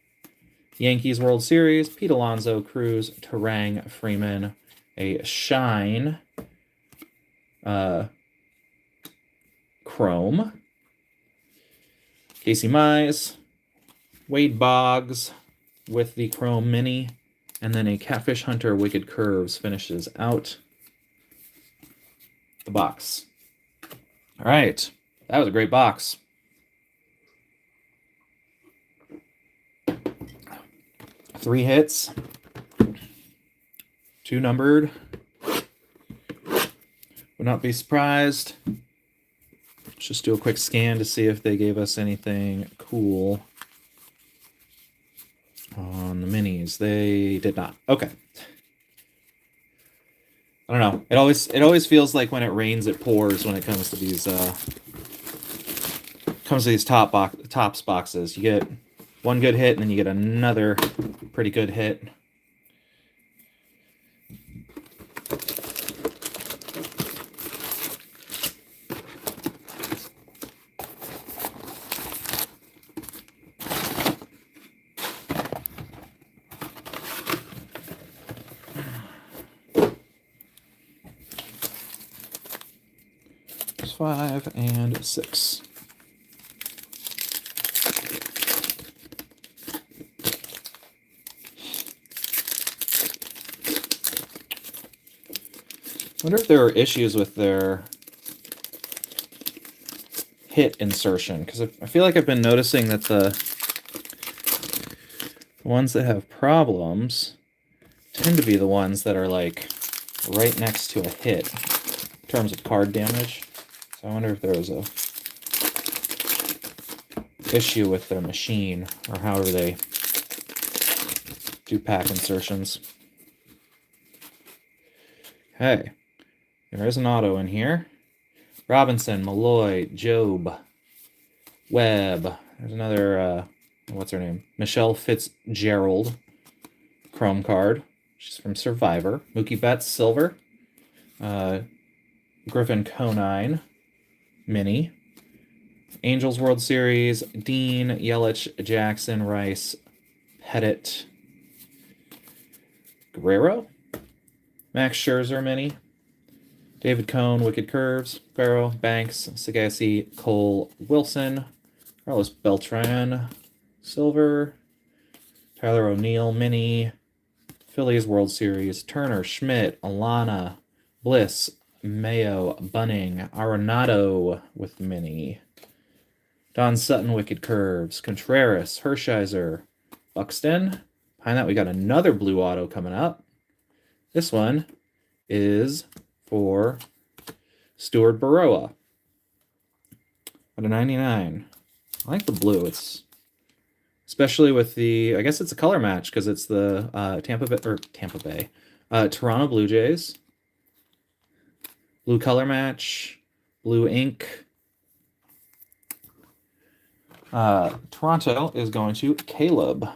Yankees World Series, Pete Alonso, Cruz, Terang, Freeman, a Shine, Chrome, Casey Mize, Wade Boggs with the Chrome Mini, and then a Catfish Hunter Wicked Curves finishes out the box. All right, that was a great box. Three hits, two numbered. Would not be surprised. Let's just do a quick scan to see if they gave us anything cool on the minis. They did not. Okay. I don't know. It always feels like when it rains, it pours when it comes to these tops boxes. You get one good hit, and then you get another pretty good hit. There's 5 and 6. I wonder if there are issues with their hit insertion, because I feel like I've been noticing that the ones that have problems tend to be the ones that are like right next to a hit in terms of card damage. So I wonder if there was a issue with their machine or however they do pack insertions. Okay. There is an auto in here. Robinson, Malloy, Job, Webb. There's another what's her name? Michelle Fitzgerald chrome card. She's from Survivor. Mookie Betts silver. Griffin Conine mini. Angels World Series. Dean, Yelich, Jackson, Rice, Pettit, Guerrero. Max Scherzer mini. David Cohn, Wicked Curves. Barrow, Banks, Sagassi, Cole, Wilson. Carlos Beltran, silver. Tyler O'Neill mini. Phillies World Series. Turner, Schmidt, Alana, Bliss, Mayo, Bunning, Arenado with mini. Don Sutton, Wicked Curves. Contreras, Hershiser, Buxton. Behind that, we got another blue auto coming up. This one is for Stuart Baroa out of 99. I like the blue. It's especially with the, I guess it's a color match because it's the Toronto Blue Jays. Blue color match, blue ink. Toronto is going to Caleb.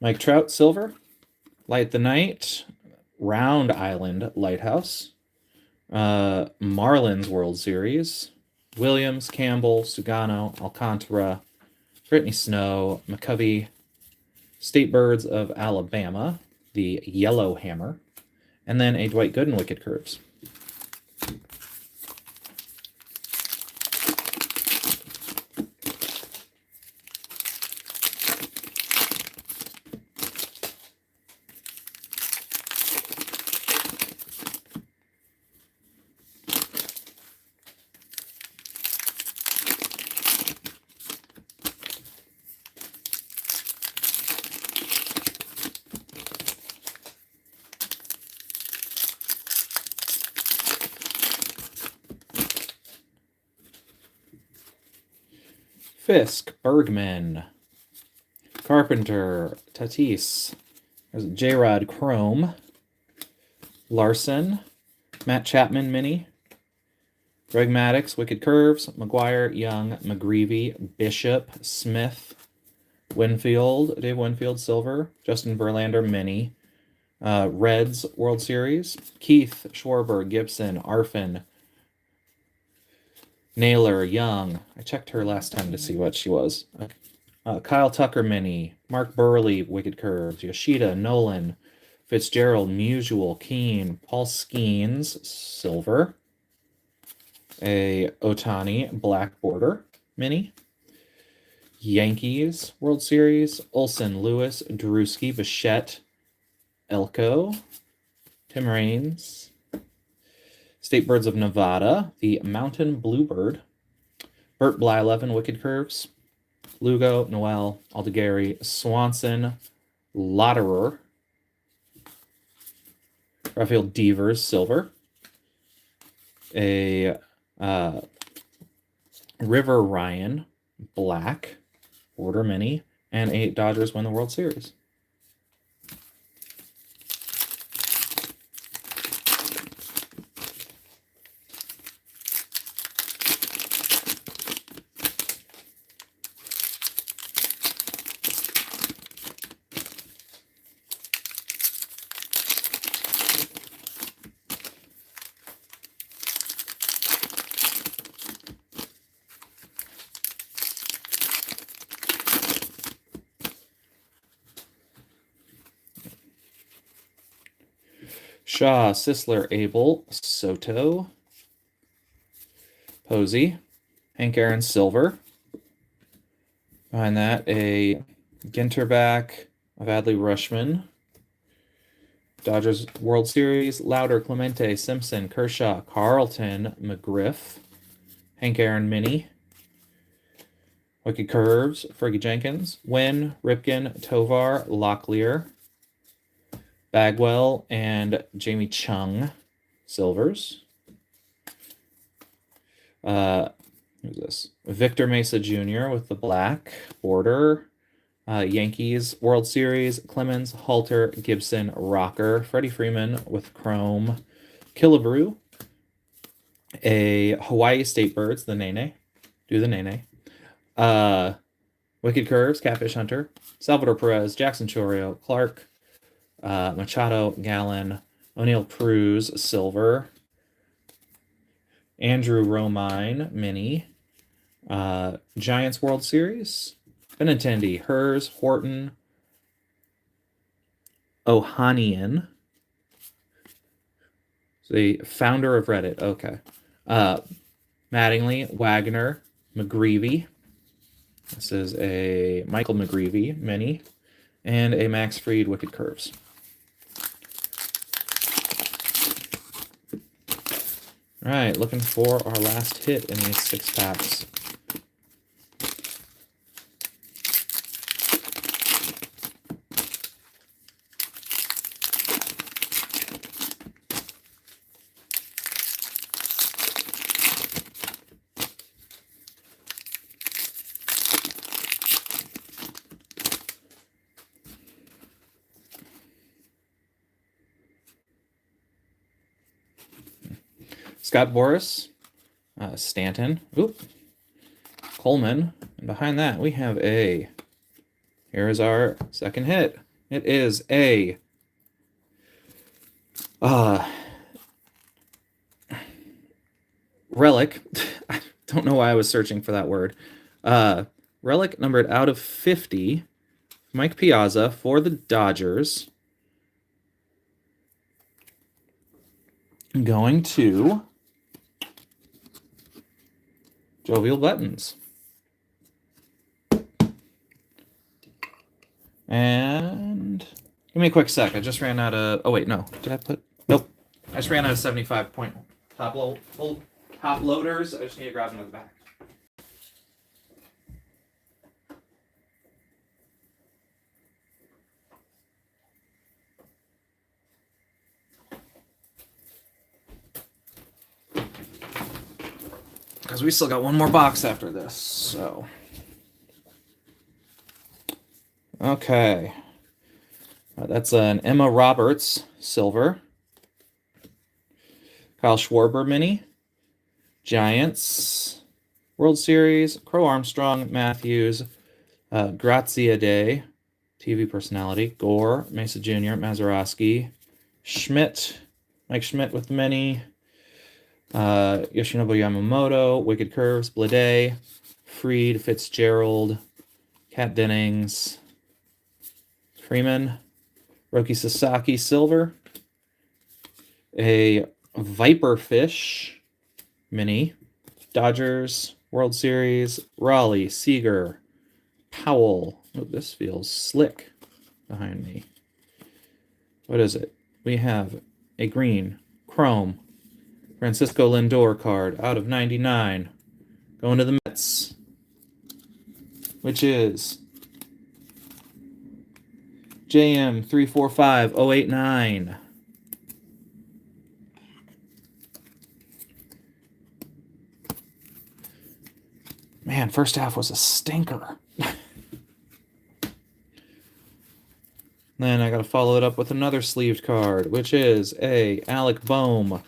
Mike Trout, silver. Light the Night, Round Island Lighthouse. Marlins World Series. Williams, Campbell, Sugano, Alcantara, Brittany Snow, McCovey, State Birds of Alabama, the Yellow Hammer, and then a Dwight Gooden Wicked Curves. Fisk, Bergman, Carpenter, Tatis, there's J-Rod Chrome, Larson, Matt Chapman mini, Greg Maddux, Wicked Curves, McGuire, Young, McGreevy, Bishop, Smith, Winfield, Dave Winfield silver, Justin Verlander mini, Reds World Series, Keith, Schwarber, Gibson, Arfin, Naylor, Young. I checked her last time to see what she was. Kyle Tucker mini. Mark Burley, Wicked Curves. Yoshida, Nolan. Fitzgerald, Musial, Keen. Paul Skeens, silver. A Otani, black border mini. Yankees World Series. Olson, Lewis, Drewski, Bichette, Elko. Tim Raines. State Birds of Nevada, the Mountain Bluebird, Burt Blyleven, Wicked Curves, Lugo, Noel, Aldegari, Swanson, Lotterer, Raphael Devers, silver, a River Ryan, black, border mini, and a Dodgers win the World Series. Shaw, Sisler, Abel, Soto, Posey, Hank Aaron, silver. Behind that, a Ginterback of Adley Rushman. Dodgers World Series, Lauder, Clemente, Simpson, Kershaw, Carlton, McGriff, Hank Aaron mini. Wicked Curves, Fergie Jenkins, Wynn, Ripken, Tovar, Locklear, Bagwell, and Jamie Chung, silvers. Who's this? Victor Mesa Jr. with the black border. Yankees World Series, Clemens, Halter, Gibson, Rocker, Freddie Freeman with chrome, Killebrew, A Hawaii State Birds, the Nene. Do the Nene. Wicked Curves, Catfish Hunter. Salvador Perez, Jackson Chorio, Clark, Machado, Gallon, O'Neill Cruz, Silver. Andrew Romine, Mini. Giants World Series. Benintendi, Hers, Horton, Ohanian. The founder of Reddit. Okay. Mattingly, Wagner, McGreevy. This is a Michael McGreevy mini. And a Max Fried Wicked Curves. All right, looking for our last hit in these 6 packs. Scott Boras, Stanton, Coleman, and behind that we have a, here is our second hit. It is a relic. I don't know why I was searching for that word. Relic numbered out of 50, Mike Piazza for the Dodgers. Going to Jovial Buttons. And give me a quick sec. I just ran out of... Oh, wait, no. Did I put... Nope. I just ran out of 75-point top loaders. I just need to grab them in the back. Because we still got one more box after this, so... Okay. That's an Emma Roberts silver. Kyle Schwarber mini. Giants World Series. Crow Armstrong, Matthews, Grazia Day, TV personality. Gore, Mesa Jr., Mazeroski. Schmidt, Mike Schmidt with many. Yoshinobu Yamamoto, Wicked Curves, Blade, Fried, Fitzgerald, Kat Dennings, Freeman, Roki Sasaki silver, a Viperfish mini, Dodgers World Series, Raleigh, Seager, Powell. Oh, this feels slick behind me. What is it? We have a green, chrome, Francisco Lindor card out of 99. Going to the Mets, which is JM345089. Man, first half was a stinker. Then I got to follow it up with another sleeved card, which is a Alec Boehm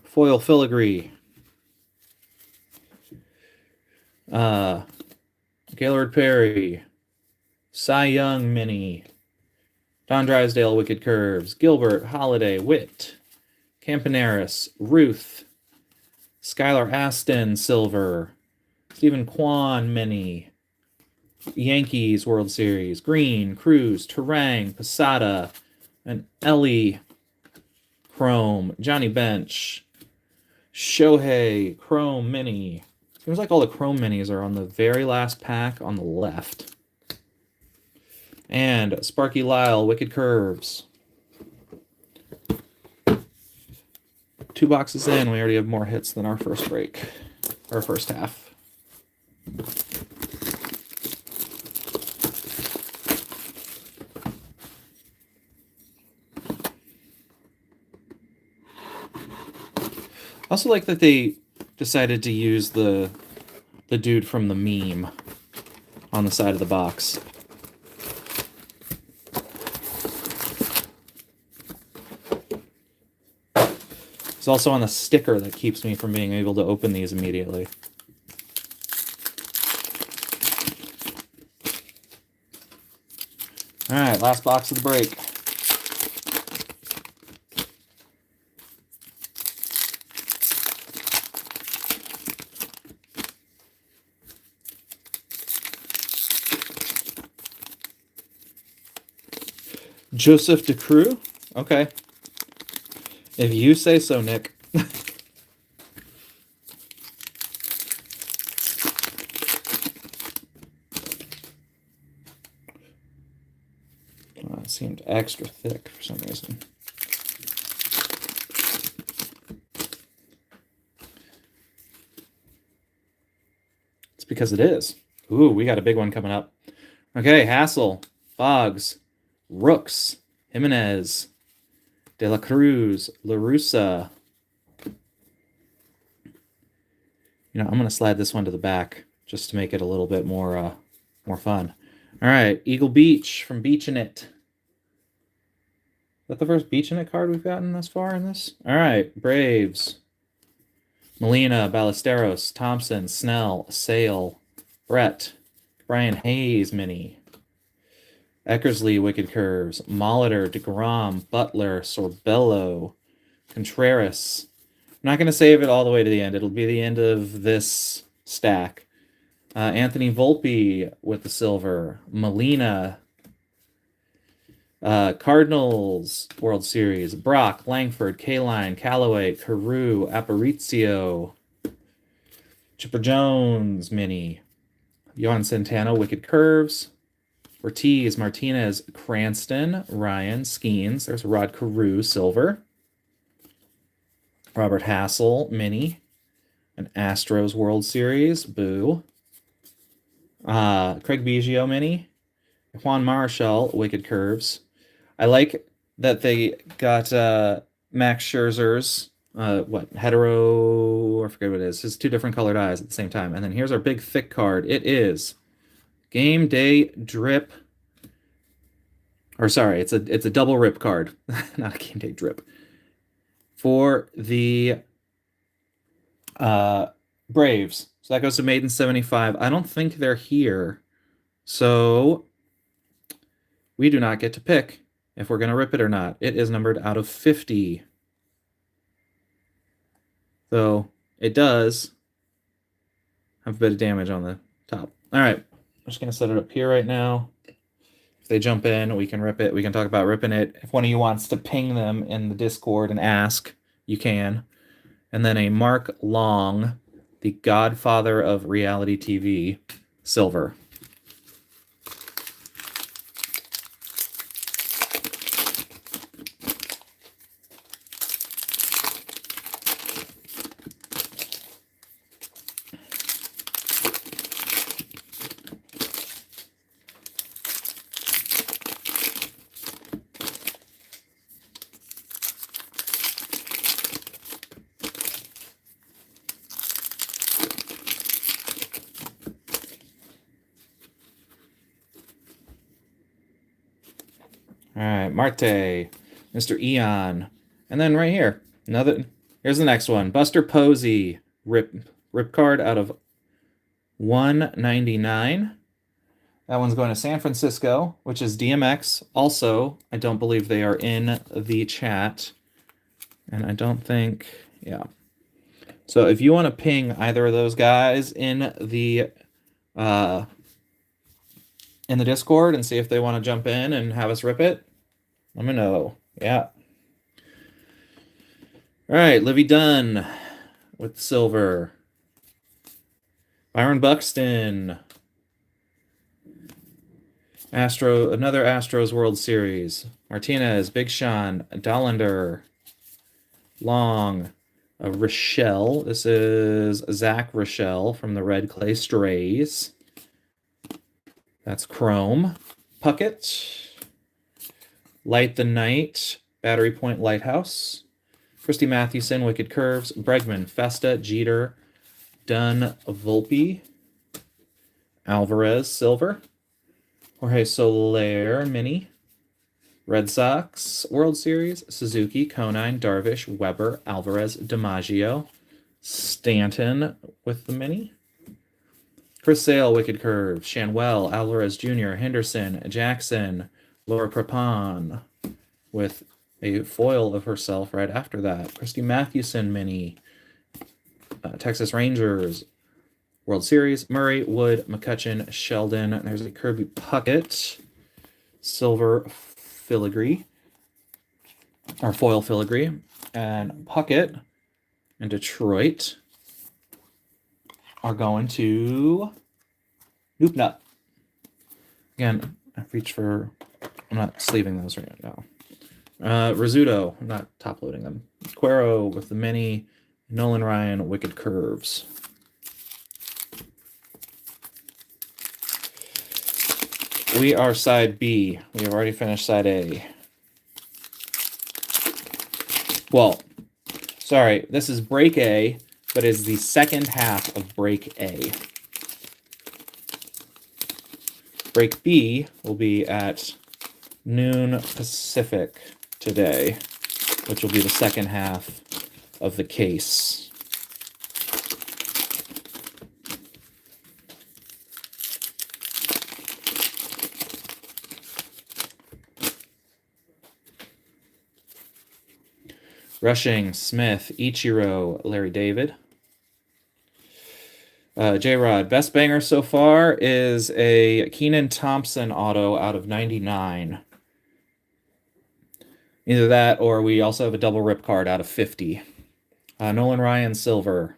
foil filigree. Gaylord Perry, Cy Young mini, Don Drysdale Wicked Curves, Gilbert, Holiday, Witt, Campaneris, Ruth, Skylar Aston silver, Stephen Kwan mini, Yankees World Series, Green, Cruz, Terang, Posada, and Ellie chrome, Johnny Bench, Shohei chrome mini. Seems like all the chrome minis are on the very last pack on the left. And Sparky Lyle, Wicked Curves. 2 boxes in, we already have more hits than our first break. Our first half. I also like that they decided to use the dude from the meme on the side of the box. It's also on the sticker that keeps me from being able to open these immediately. All right, last box of the break. Joseph DeCrue? Okay. If you say so, Nick. It seemed extra thick for some reason. It's because it is. Ooh, we got a big one coming up. Okay, Hassel, Boggs, Rooks, Jimenez, De La Cruz, LaRussa. You know, I'm going to slide this one to the back just to make it a little bit more fun. All right, Eagle Beach from Beach in It. Is that the first Beach in It card we've gotten thus far in this? All right, Braves. Molina, Ballesteros, Thompson, Snell, Sale, Brett, Brian Hayes mini. Eckersley, Wicked Curves, Molitor, DeGrom, Butler, Sorbello, Contreras. I'm not going to save it all the way to the end. It'll be the end of this stack. Anthony Volpe with the silver. Molina. Cardinals World Series. Brock, Langford, Kaline, Callaway, Carew, Aparicio. Chipper Jones mini. Yohan Santana, Wicked Curves. Ortiz, Martinez, Cranston, Ryan, Skeens. There's Rod Carew, silver. Robert Hassel, mini. An Astros World Series, boo. Craig Biggio, mini. Juan Marichal, Wicked Curves. I like that they got Max Scherzer's, hetero, I forget what it is. His two different colored eyes at the same time. And then here's our big thick card. It is Game Day Drip. Or sorry, it's a double rip card, not a Game Day Drip. For the Braves. So that goes to Maiden 75. I don't think they're here. So we do not get to pick if we're going to rip it or not. It is numbered out of 50. So it does have a bit of damage on the top. All right. I'm just going to set it up here right now. If they jump in, we can rip it. We can talk about ripping it. If one of you wants to ping them in the Discord and ask, you can. And then a Mark Long, the godfather of reality TV, silver. All right, Marte, Mr. Eon. And then right here, here's the next one. Buster Posey, rip card out of 199. That one's going to San Francisco, which is DMX. Also, I don't believe they are in the chat. And I don't think, yeah. So if you want to ping either of those guys in the Discord and see if they want to jump in and have us rip it, let me know. Yeah. All right, Livy Dunn with silver. Byron Buxton. Another Astros World Series. Martinez, Big Sean, Dollander, Long, Rochelle. This is Zach Rochelle from the Red Clay Strays. That's Chrome. Puckett. Light the Night, Battery Point Lighthouse. Christy Mathewson, Wicked Curves. Bregman, Festa, Jeter, Dunn, Volpe. Alvarez, silver. Jorge Soler, mini. Red Sox World Series, Suzuki, Conine, Darvish, Weber, Alvarez, DiMaggio, Stanton with the mini. Chris Sale, Wicked Curve, Shanwell, Alvarez Jr., Henderson, Jackson, Laura Prepon with a foil of herself right after that. Christy Mathewson mini, Texas Rangers World Series, Murray, Wood, McCutchen, Sheldon. There's a Kirby Puckett, silver filigree, or foil filigree, and Puckett and Detroit are going to Noop Nut. Again, I reach for, I'm not sleeving those right now. Rizzuto, I'm not top loading them. Cuero with the mini, Nolan Ryan, Wicked Curves. We are side B. We have already finished side A. Well, sorry, this is Break A, but it's the second half of Break A. Break B will be at noon Pacific today, which will be the second half of the case. Rushing, Smith, Ichiro, Larry David. J-Rod, best banger so far is a Keenan Thompson auto out of 99. Either that or we also have a double rip card out of 50. Nolan Ryan, silver.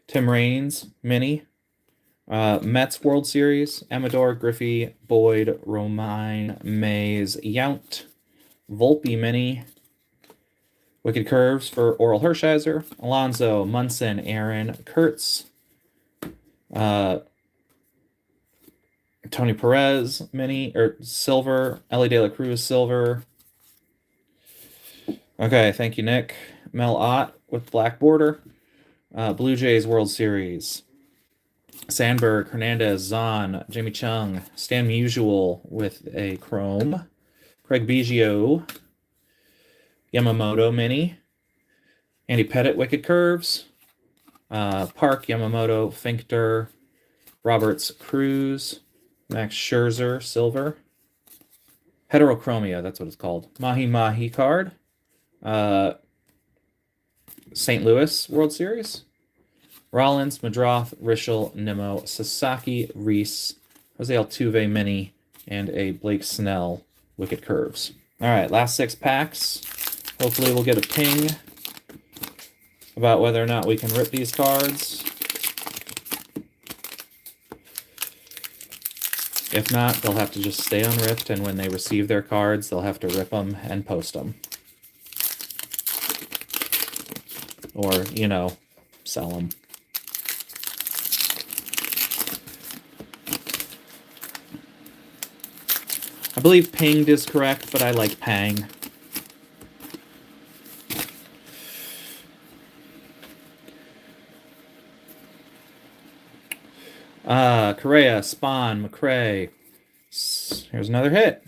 Tim Raines, mini. Mets World Series, Amador, Griffey, Boyd, Romine, Mays, Yount. Volpe mini. Wicked Curves for Oral Hershiser. Alonso, Munson, Aaron, Kurtz. Tony Perez mini, or silver. Ellie De La Cruz, silver. Okay, thank you, Nick. Mel Ott with black border. Blue Jays World Series. Sandberg, Hernandez, Zahn, Jamie Chung, Stan Musial with a chrome. Craig Biggio, Yamamoto mini. Andy Pettit, Wicked Curves. Park, Yamamoto, Finkter, Roberts, Cruz, Max Scherzer, silver. Heterochromia, that's what it's called. Mahi Mahi card. St. Louis World Series. Rollins, Madroth, Rischel, Nimmo, Sasaki, Reese, Jose Altuve mini, and a Blake Snell Wicked Curves. All right, last 6 packs. Hopefully we'll get a ping about whether or not we can rip these cards. If not, they'll have to just stay unripped, and when they receive their cards, they'll have to rip them and post them. Or, you know, sell them. I believe pinged is correct, but I like pang. Correa, Spawn, McRae. Here's another hit.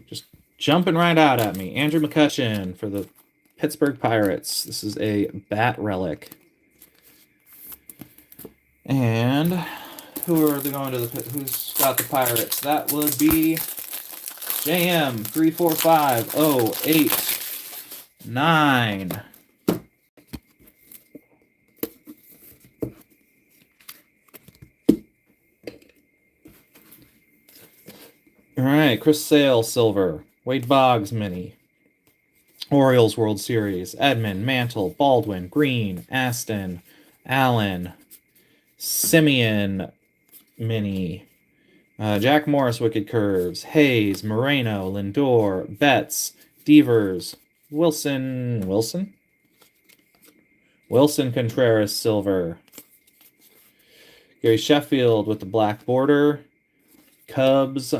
Just jumping right out at me. Andrew McCutchen for the Pittsburgh Pirates. This is a bat relic. And who are they going to who's got the Pirates? That would be JM 345089. All right, Chris Sale, silver. Wade Boggs, mini. Orioles World Series. Edmund, Mantle, Baldwin, Green, Aston, Allen, Simeon, mini. Jack Morris, Wicked Curves. Hayes, Moreno, Lindor, Betts, Devers, Wilson Contreras, silver. Gary Sheffield with the black border. Cubs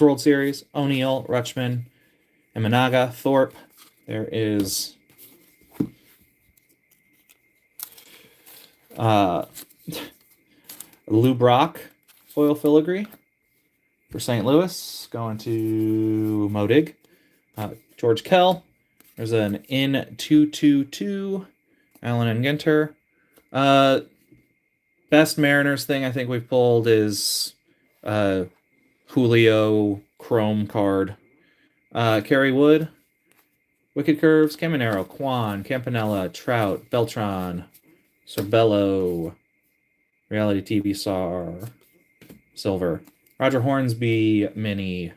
World Series. O'Neill, Rutschman, Imanaga, Thorpe. There is Lou Brock, foil filigree. For St. Louis, going to Modig. George Kell. There's an N222. Allen and Ginter. Best Mariners thing I think we've pulled is Julio Chrome card. Kerry Wood. Wicked Curves. Caminero. Kwan. Campanella. Trout. Beltran. Sorbello. Reality TV Star. Silver. Roger Hornsby Mini.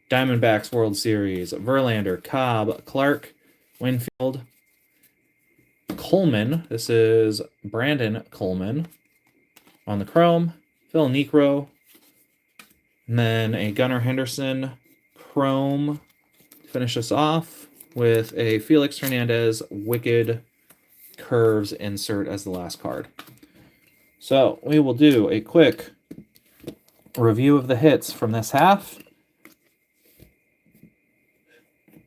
Diamondbacks World Series. Verlander. Cobb. Clark. Winfield. Coleman. This is Brandon Coleman on the Chrome. Phil Necro. And then a Gunnar Henderson Chrome. Finish us off with a Felix Hernandez Wicked Curves insert as the last card. So we will do a quick review of the hits from this half.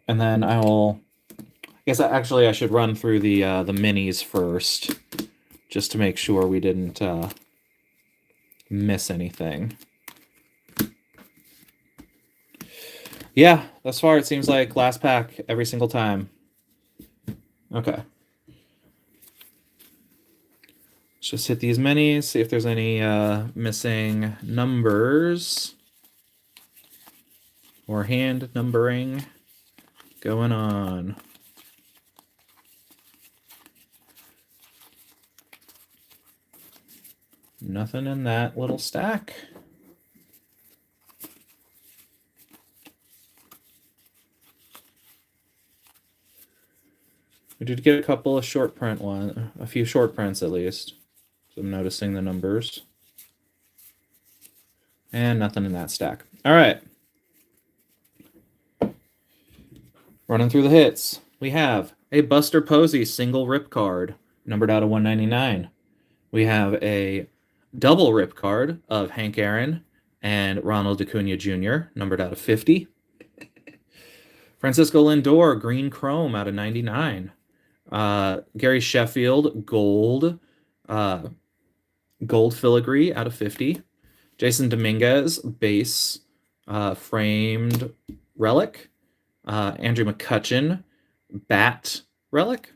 And then I guess actually I should run through the minis first, just to make sure we didn't miss anything. Yeah, thus far it seems like last pack every single time. Okay. Let's just hit these minis, see if there's any missing numbers or hand numbering going on. Nothing in that little stack. We did get a couple of short print a few short prints at least. So I'm noticing the numbers. And nothing in that stack. All right. Running through the hits. We have a Buster Posey single rip card, numbered out of 199. We have a double rip card of Hank Aaron and Ronald Acuna Jr., numbered out of 50. Francisco Lindor, green chrome out of 99. Gary Sheffield, gold filigree out of 50. Jason Dominguez, base framed relic. Andrew McCutchen, bat relic.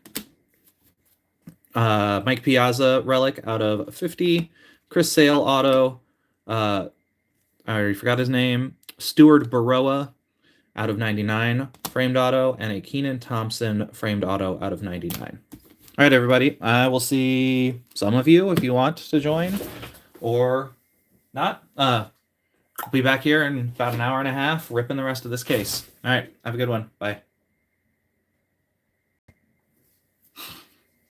Mike Piazza, relic out of 50. Chris Sale, auto. I already forgot his name. Stuart Baroa out of 99, framed auto. And a Keenan Thompson, framed auto out of 99. All right, everybody. I will see some of you if you want to join or not. I'll be back here in about an hour and a half ripping the rest of this case. All right. Have a good one. Bye.